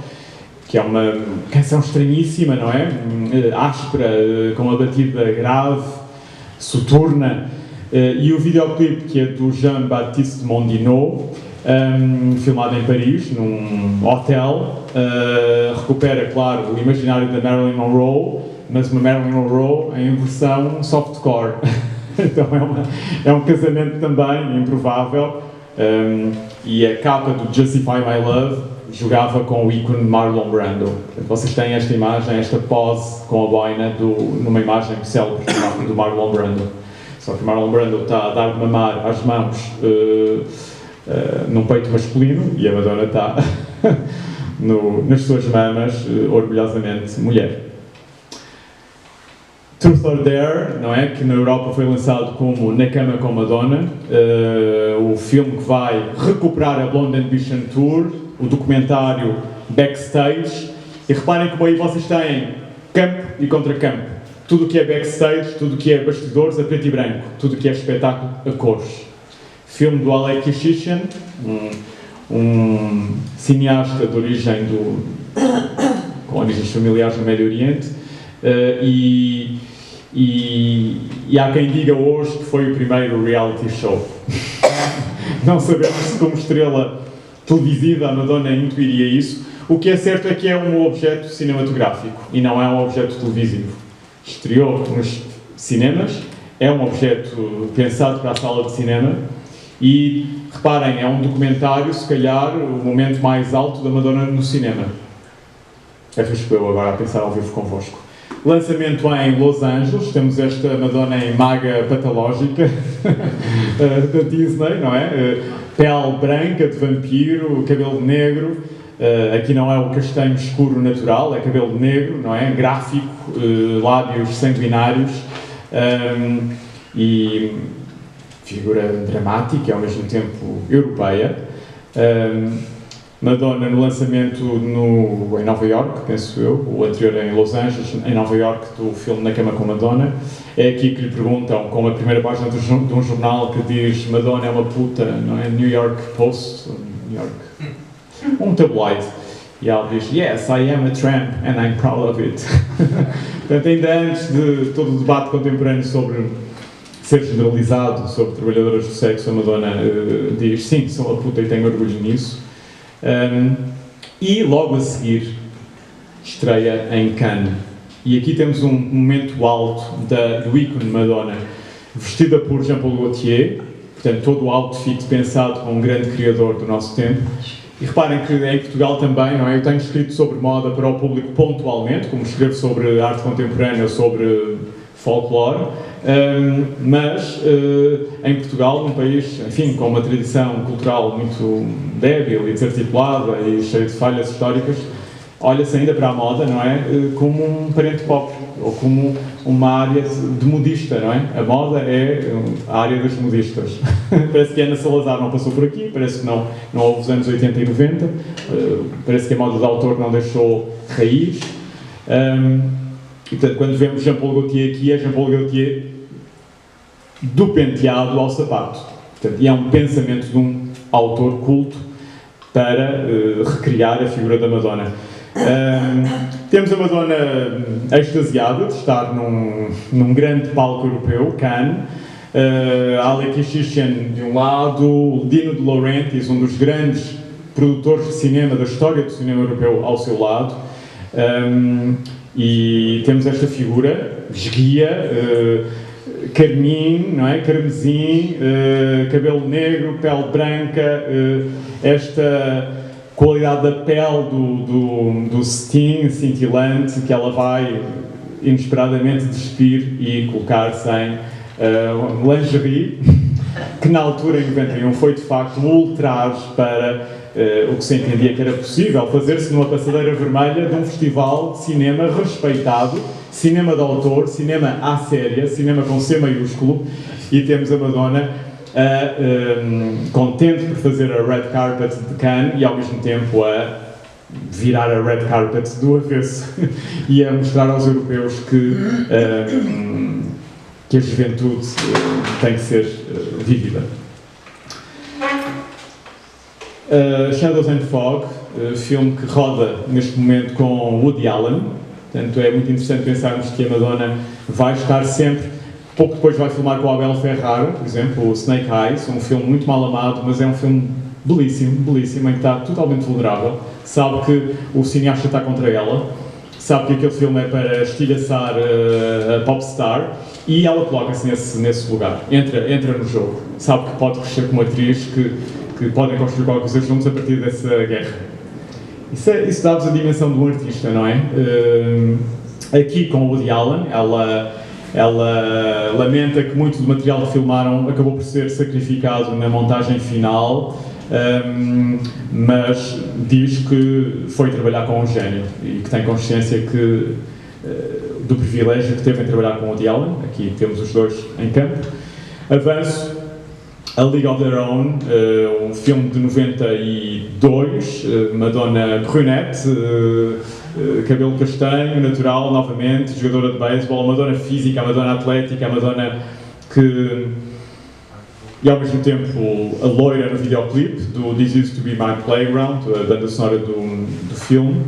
que é uma canção estranhíssima, não é? Áspera, com uma batida grave, soturna, e o videoclipe, que é do Jean-Baptiste Mondino, filmado em Paris, num hotel, recupera, claro, o imaginário da Marilyn Monroe, mas uma Marilyn Monroe em versão softcore. Então é um casamento também improvável, e a capa do Justify My Love jogava com o ícone Marlon Brando. Vocês têm esta imagem, esta pose com a boina numa imagem célebre do Marlon Brando. Só que Marlon Brando está a dar de mamar às mãos num peito masculino, e a Madonna está nas suas mamas, orgulhosamente mulher. Truth or Dare, não é? Que na Europa foi lançado como Na Cama com Madonna, o filme que vai recuperar a Blonde Ambition Tour, o documentário Backstage, e reparem como aí vocês têm campo e contracampo. Tudo o que é backstage, tudo o que é bastidores a preto e branco, tudo o que é espetáculo a cores. Filme do Alek Kishishian, um cineasta de origem com origens familiares no Médio Oriente, e há quem diga hoje que foi o primeiro reality show. Não sabemos se como estrela televisiva a Madonna intuiria isso. O que é certo é que é um objeto cinematográfico e não é um objeto televisivo. Estreou nos cinemas, é um objeto pensado para a sala de cinema e, reparem, é um documentário, se calhar, o momento mais alto da Madonna no cinema. Arrisco eu agora a pensar ao vivo convosco. Lançamento em Los Angeles, temos esta Madonna em maga patológica da Disney, não é? Pele branca de vampiro, cabelo negro, aqui não é o castanho escuro natural, é cabelo negro, não é? Gráfico, lábios sanguinários, e figura dramática e ao mesmo tempo europeia. Madonna no lançamento em Nova York, penso eu, o anterior em Los Angeles, em Nova York, do filme Na Cama com Madonna. É aqui que lhe perguntam, com a primeira página de um jornal que diz Madonna é uma puta, não é? New York Post, um tabloide. E ela diz, yes, I am a tramp and I'm proud of it. Portanto, ainda antes de todo o debate contemporâneo sobre ser generalizado, sobre trabalhadoras do sexo, a Madonna diz, sim, sou uma puta e tenho orgulho nisso. E logo a seguir estreia em Cannes, e aqui temos um momento alto do ícone Madonna, vestida por Jean-Paul Gaultier, portanto todo o outfit pensado por um grande criador do nosso tempo. E reparem que em Portugal também, não é? Eu tenho escrito sobre moda para o público pontualmente, como escrevo sobre arte contemporânea ou sobre folclore, mas em Portugal, num país, enfim, com uma tradição cultural muito débil e desarticulada e cheia de falhas históricas, olha-se ainda para a moda, não é? Como um parente pobre, ou como uma área de modista, não é? A moda é a área das modistas. Parece que a Ana Salazar não passou por aqui, parece que não houve os anos 80 e 90, parece que a moda de autor não deixou raiz. E, portanto, quando vemos Jean-Paul Gaultier aqui, é Jean-Paul Gaultier do penteado ao sapato. Portanto, e é um pensamento de um autor culto para recriar a figura da Madonna. Temos a Madonna extasiada de estar num grande palco europeu, Cannes. Alek Kishishian de um lado, o Dino De Laurentiis, um dos grandes produtores de cinema da história do cinema europeu, ao seu lado. E temos esta figura esguia, carmim, não é? Carmesim, cabelo negro, pele branca, esta qualidade da pele do cetim cintilante que ela vai inesperadamente despir e colocar sem lingerie, que na altura, em 91, foi de facto um ultraje para o que se entendia que era possível fazer-se numa passadeira vermelha de um festival de cinema respeitado, cinema de autor, cinema à séria, cinema com C maiúsculo, e temos a Madonna contente por fazer a red carpet de Cannes e ao mesmo tempo a virar a red carpet do avesso e a mostrar aos europeus que a juventude tem que ser vivida. Shadows and Fog, filme que roda neste momento com Woody Allen, portanto é muito interessante pensarmos que a Madonna vai estar sempre, pouco depois vai filmar com a Abel Ferrara, por exemplo, o Snake Eyes, um filme muito mal amado, mas é um filme belíssimo, belíssimo, em que está totalmente vulnerável, sabe que o cineasta está contra ela, sabe que aquele filme é para estilhaçar a popstar e ela coloca-se nesse lugar, entra no jogo, sabe que pode crescer como atriz, que podem construir qualquer coisa juntos a partir dessa guerra. Isso dá-vos a dimensão de um artista, não é? Aqui com o Woody Allen, ela lamenta que muito do material que filmaram acabou por ser sacrificado na montagem final, mas diz que foi trabalhar com um gênio e que tem consciência do privilégio que teve em trabalhar com o Woody Allen. Aqui temos os dois em campo. Avanço, A League of Their Own, um filme de 92, Madonna brunette, cabelo castanho, natural, novamente, jogadora de beisebol, a Madonna física, a Madonna atlética, a Madonna que... E ao mesmo tempo a loira no videoclipe do This Used to Be My Playground, a banda sonora do filme.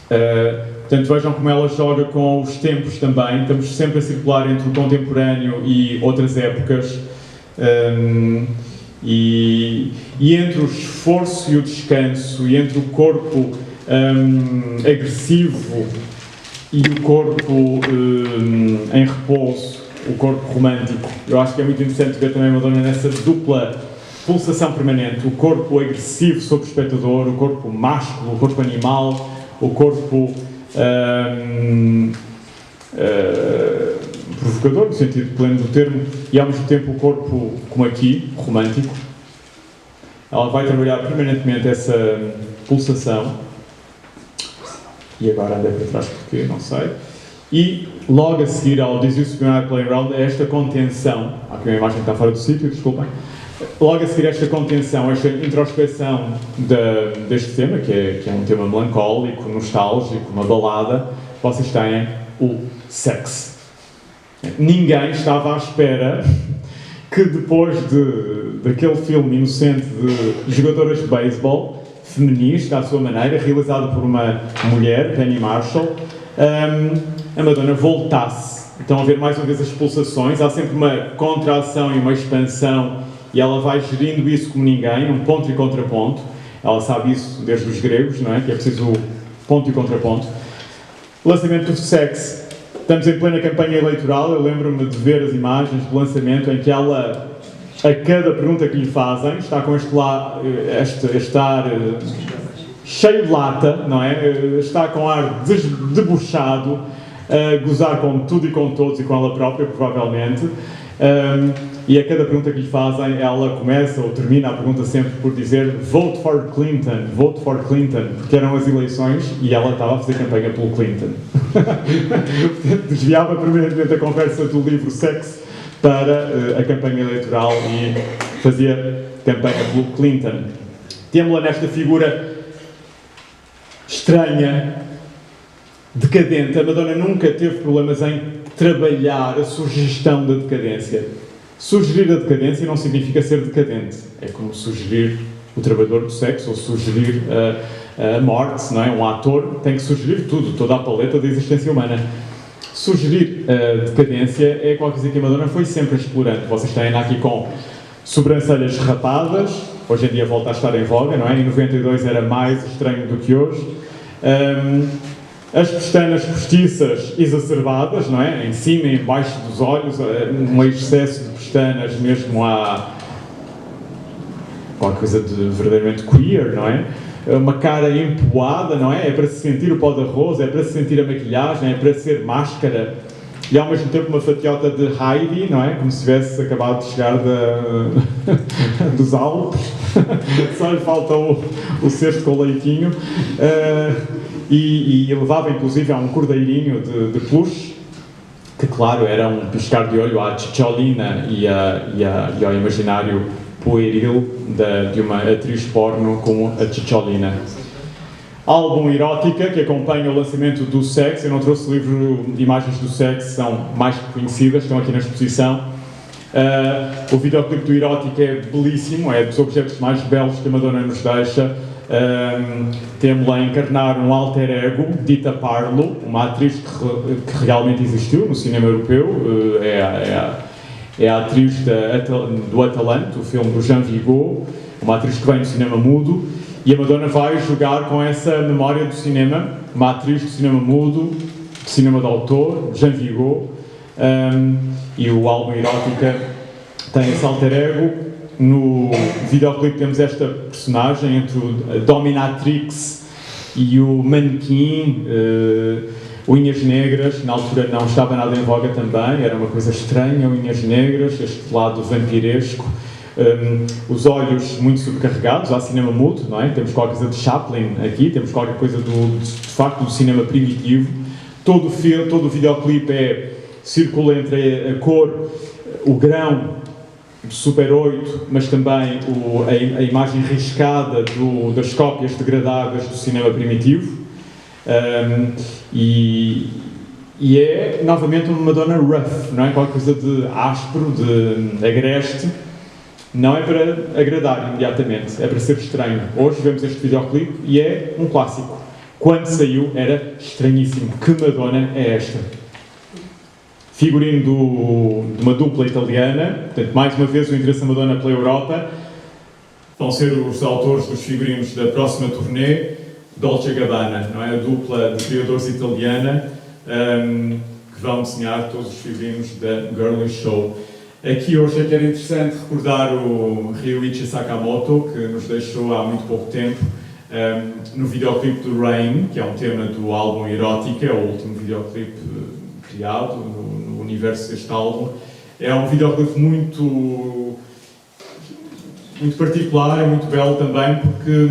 Portanto, vejam como ela joga com os tempos também, estamos sempre a circular entre o contemporâneo e outras épocas. E entre o esforço e o descanso, e entre o corpo agressivo e o corpo em repouso, o corpo romântico. Eu acho que é muito interessante ver também a Madonna nessa dupla pulsação permanente, o corpo agressivo sobre o espectador, o corpo másculo, o corpo animal, o corpo provocador, no sentido pleno do termo, e ao mesmo tempo o corpo, como aqui, romântico. Ela vai trabalhar permanentemente essa pulsação. E agora andei para trás porque não sei. E logo a seguir ao This Used to Be My Playground é esta contenção. Há aqui uma imagem que está fora do sítio, desculpem. Logo a seguir esta contenção, esta introspecção deste tema, que é um tema melancólico, nostálgico, uma balada, vocês têm o sexo. Ninguém estava à espera que depois daquele filme inocente de jogadoras de beisebol, feminista à sua maneira, realizado por uma mulher, Penny Marshall, a Madonna voltasse. Então a ver mais uma vez as pulsações, há sempre uma contração e uma expansão e ela vai gerindo isso como ninguém, um ponto e contraponto. Ela sabe isso desde os gregos, não é? Que é preciso ponto e contraponto. Lançamento do Sex. Estamos em plena campanha eleitoral, eu lembro-me de ver as imagens do lançamento em que ela, a cada pergunta que lhe fazem, está com este ar cheio de lata, não é? Está com ar debochado, a gozar com tudo e com todos e com ela própria, provavelmente. E a cada pergunta que lhe fazem, ela começa ou termina a pergunta sempre por dizer vote for Clinton, porque eram as eleições e ela estava a fazer campanha pelo Clinton. Desviava permanentemente a conversa do livro Sex para a campanha eleitoral e fazia campanha pelo Clinton. Temos-la nesta figura estranha, decadente. A Madonna nunca teve problemas em trabalhar a sugestão da decadência. Sugerir a decadência não significa ser decadente. É como sugerir o trabalhador do sexo ou sugerir a morte, não é? Um ator tem que sugerir tudo, toda a paleta da existência humana. Sugerir a decadência é qualquer coisa que a Madonna foi sempre explorando. Vocês têm aqui com sobrancelhas rapadas, hoje em dia volta a estar em voga, não é? Em 92 era mais estranho do que hoje. As pestanas postiças exacerbadas, não é? Em cima e em baixo dos olhos, um excesso de pestanas mesmo há qualquer coisa de verdadeiramente queer, não é? uma cara empoada, não é? É para se sentir o pó de arroz, é para se sentir a maquilhagem, é para ser máscara. E ao mesmo tempo uma fatiota de Heidi, não é? Como se tivesse acabado de chegar dos Alpes. Só lhe falta o cesto com leitinho. E levava inclusive a um cordeirinho de plush, que claro era um piscar de olho à Cicciolina e ao imaginário pueril de uma atriz porno como a Cicciolina. Álbum erótica que acompanha o lançamento do Sex. Eu não trouxe o livro de imagens do Sex, são mais que conhecidas, estão aqui na exposição. O videoclipe do Erótica é belíssimo, é dos objetos mais belos que a Madonna nos deixa. Temos-la a encarnar um alter ego, Dita Parlo, uma atriz que realmente existiu no cinema europeu. É a atriz do Atalante, o filme do Jean Vigo, uma atriz que vem do cinema mudo. E a Madonna vai jogar com essa memória do cinema, uma atriz de cinema mudo, de cinema de autor, Jean Vigo, e o álbum Erótica tem esse alter ego. No videoclipe temos esta personagem entre a dominatrix e o manequim, unhas negras, na altura não estava nada em voga também, era uma coisa estranha, unhas negras, este lado vampiresco. Os olhos muito subcarregados, há cinema mudo, não é? Temos qualquer coisa de Chaplin aqui, temos qualquer coisa de facto do cinema primitivo. Todo o videoclipe circula entre a cor, o grão do Super 8, mas também a imagem riscada das cópias degradadas do cinema primitivo. E é novamente uma Madonna rough, não é? Qualquer coisa de áspero, de agreste. Não é para agradar imediatamente, é para ser estranho. Hoje vemos este videoclipe e é um clássico. Quando saiu era estranhíssimo. Que Madonna é esta? Figurino de uma dupla italiana, portanto, mais uma vez o interesse da Madonna pela Europa. Vão ser os autores dos figurinos da próxima turnê, Dolce & Gabbana, não é? A dupla de criadores italiana que vão desenhar todos os figurinos da Girly Show. Aqui hoje é que era interessante recordar o Ryuichi Sakamoto, que nos deixou há muito pouco tempo, no videoclipe do Rain, que é um tema do álbum Erótica, é o último videoclipe criado no universo deste álbum. É um videoclipe muito particular e muito belo também, porque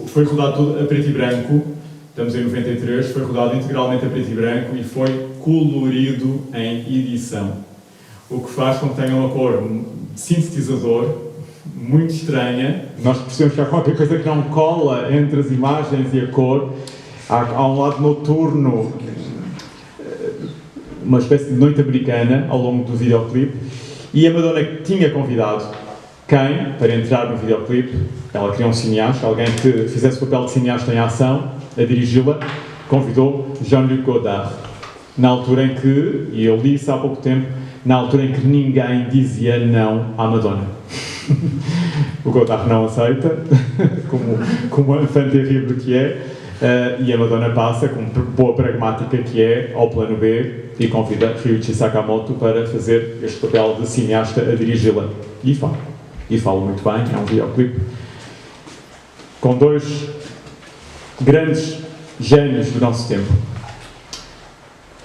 foi rodado todo a preto e branco. Estamos em 93, foi rodado integralmente a preto e branco e foi colorido em edição. O que faz com que tenha uma cor de sintetizador muito estranha. Nós percebemos que há qualquer coisa que não cola entre as imagens e a cor. Há um lado noturno, uma espécie de noite americana ao longo do videoclipe. E a Madonna tinha convidado quem para entrar no videoclipe? Ela queria um cineasta, alguém que fizesse o papel de cineasta em ação, a dirigi-la, convidou Jean-Luc Godard. Na altura em que, e eu li isso há pouco tempo, na altura em que ninguém dizia não à Madonna. O Godard não aceita, como a fã terrível que é, e a Madonna passa, como boa pragmática que é, ao plano B, e convida Ryuichi Sakamoto para fazer este papel de cineasta a dirigi-la. E fala muito bem, é um videoclipe com dois grandes gênios do nosso tempo.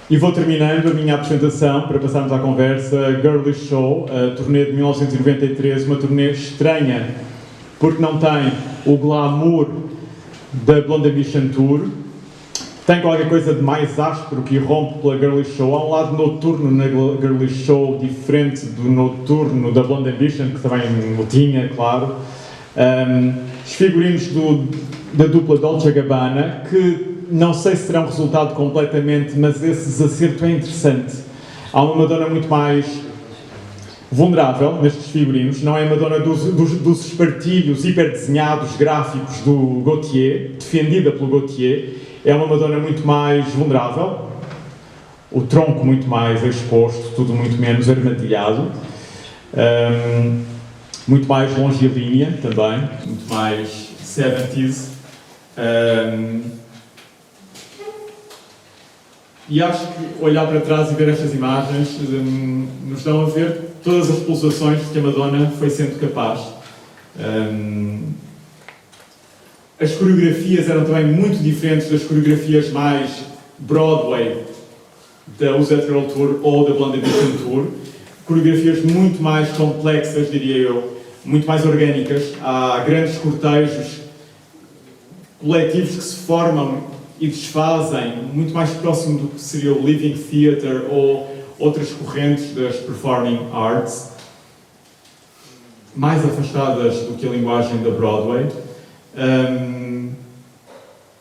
E vou terminando a minha apresentação para passarmos à conversa. Girly Show, a turnê de 1993, uma turnê estranha, porque não tem o glamour da Blonde Ambition Tour, tem qualquer coisa de mais áspero que irrompe pela Girly Show. Há um lado noturno na Girly Show, diferente do noturno da Blonde Ambition, que também o tinha, claro. Os figurinos da dupla Dolce & Gabbana, que não sei se serão resultado completamente, mas esse desacerto é interessante. Há uma Madonna muito mais vulnerável nestes figurinos, não é a Madonna dos espartilhos hiperdesenhados gráficos do Gaultier, defendida pelo Gaultier. É uma Madonna muito mais vulnerável, o tronco muito mais exposto, tudo muito menos armadilhado, muito mais longilínea também, muito mais 70s. E acho que olhar para trás e ver estas imagens nos dão a ver todas as pulsações de que a Madonna foi sendo capaz. As coreografias eram também muito diferentes das coreografias mais Broadway da UZ Girl Tour ou da Blonde Ambition Tour. Coreografias muito mais complexas, diria eu, muito mais orgânicas. Há grandes cortejos coletivos que se formam e desfazem, muito mais próximo do que seria o Living Theatre ou outras correntes das Performing Arts, mais afastadas do que a linguagem da Broadway.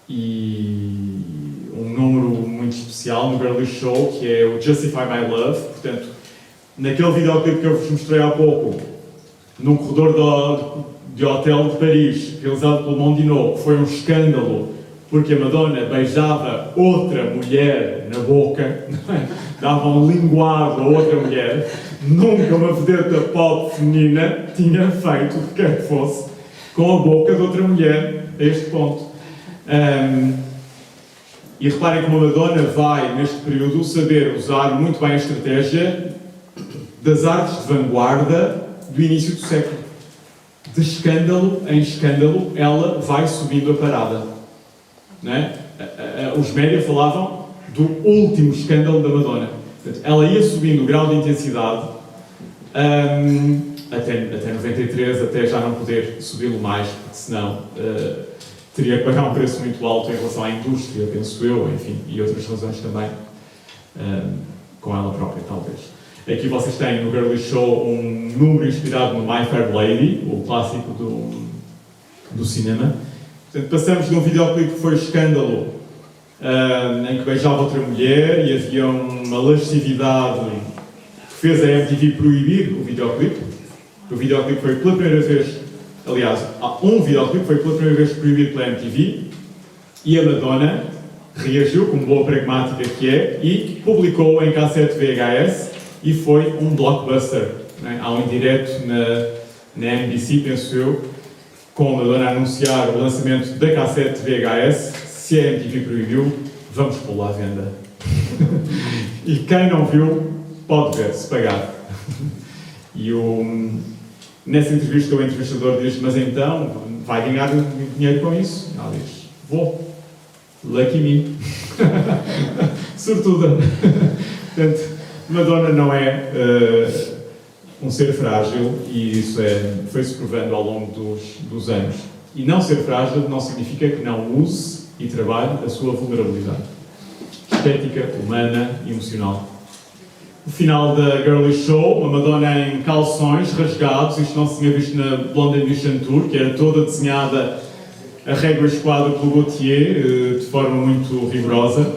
E um número muito especial no Girly Show, que é o Justify My Love. Portanto, naquele videoclipe que eu vos mostrei há pouco, num corredor de hotel de Paris, realizado pelo Mondino, que foi um escândalo, porque a Madonna beijava outra mulher na boca, dava um linguado a outra mulher. Nunca uma vedeta pop feminina tinha feito o que quer que fosse com a boca de outra mulher a este ponto. E reparem como a Madonna vai, neste período, saber usar muito bem a estratégia das artes de vanguarda do início do século. De escândalo em escândalo, ela vai subindo a parada. Não é? Os média falavam do último escândalo da Madonna. Portanto, ela ia subindo o grau de intensidade até 93, até já não poder subi-lo mais, porque senão teria que pagar um preço muito alto em relação à indústria, penso eu, enfim, e outras razões também, com ela própria, talvez. Aqui vocês têm no Girly Show um número inspirado no My Fair Lady, o clássico do cinema. Portanto, passamos de um videoclipe que foi escândalo, em que beijava outra mulher e havia uma lascividade que fez a MTV proibir o videoclipe. O videoclipe foi pela primeira vez, aliás, há um videoclipe que foi pela primeira vez proibido pela MTV, e a Madonna reagiu, como boa pragmática que é, e publicou em cassete VHS, e foi um blockbuster. Né? Há um indireto na NBC, penso eu, com a Madonna a anunciar o lançamento da cassete VHS. Se a MTV proibiu, vamos pô-la à venda. E quem não viu, pode ver, se pagar. E nessa entrevista o entrevistador diz: mas então, vai ganhar dinheiro com isso? Ela diz: vou. Lucky me. Sortuda. Portanto, Madonna não é um ser frágil, e isso foi-se provando ao longo dos anos. E não ser frágil não significa que não use e trabalhe a sua vulnerabilidade estética, humana e emocional. O final da Girly Show, uma Madonna em calções rasgados, isto não se tinha visto na Blonde Ambition Tour, que era toda desenhada a régua esquadra pelo Gaultier, de forma muito rigorosa,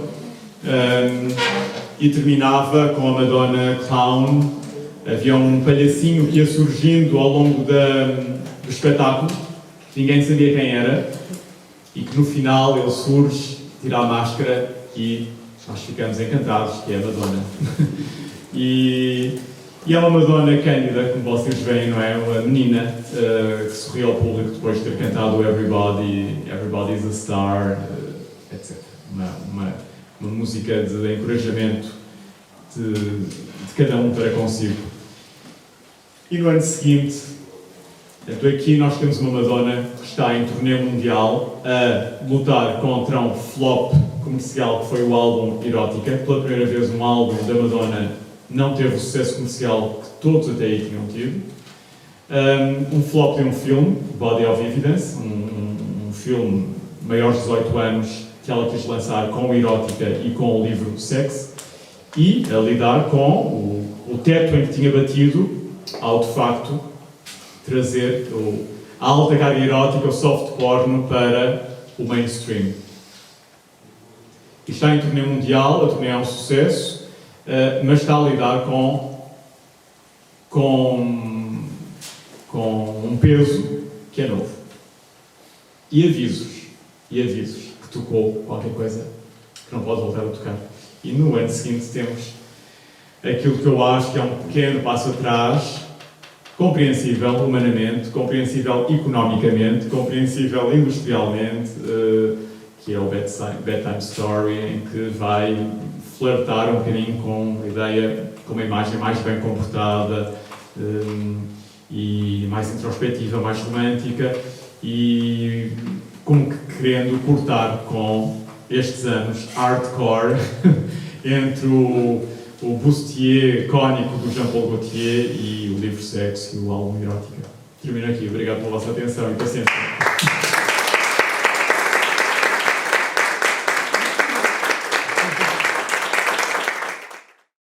e terminava com a Madonna clown. Havia um palhacinho que ia surgindo ao longo do espetáculo, ninguém sabia quem era, e que no final ele surge, tira a máscara e nós ficamos encantados, que é a Madonna. E é uma Madonna cândida, como vocês veem, não é? Uma menina que sorriu ao público depois de ter cantado Everybody's a Star, etc. Uma música de encorajamento de cada um para consigo. E no ano seguinte, então aqui nós temos uma Madonna que está em turnê mundial a lutar contra um flop comercial que foi o álbum Erótica. Pela primeira vez um álbum da Madonna não teve o sucesso comercial que todos até aí tinham tido. Um flop de um filme, Body of Evidence, um filme maior de 18 anos que ela quis lançar com Erótica e com o livro Sex, e a lidar com o teto em que tinha batido ao de facto trazer a alta carga erótica, o soft porno, para o mainstream. E está em turnê mundial, a turnê é um sucesso, mas está a lidar com um peso que é novo. E avisos que tocou qualquer coisa que não pode voltar a tocar. E no ano seguinte temos aquilo que eu acho que é um pequeno passo atrás, compreensível humanamente, compreensível economicamente, compreensível industrialmente, que é o Bedtime Story, em que vai flertar um bocadinho com a ideia, com uma imagem mais bem comportada e mais introspectiva, mais romântica, e como que querendo cortar com estes anos hardcore entre o bustier cônico do Jean-Paul Gaultier e o livro Sexo e o álbum Erótica. Termino aqui. Obrigado pela vossa atenção e paciência.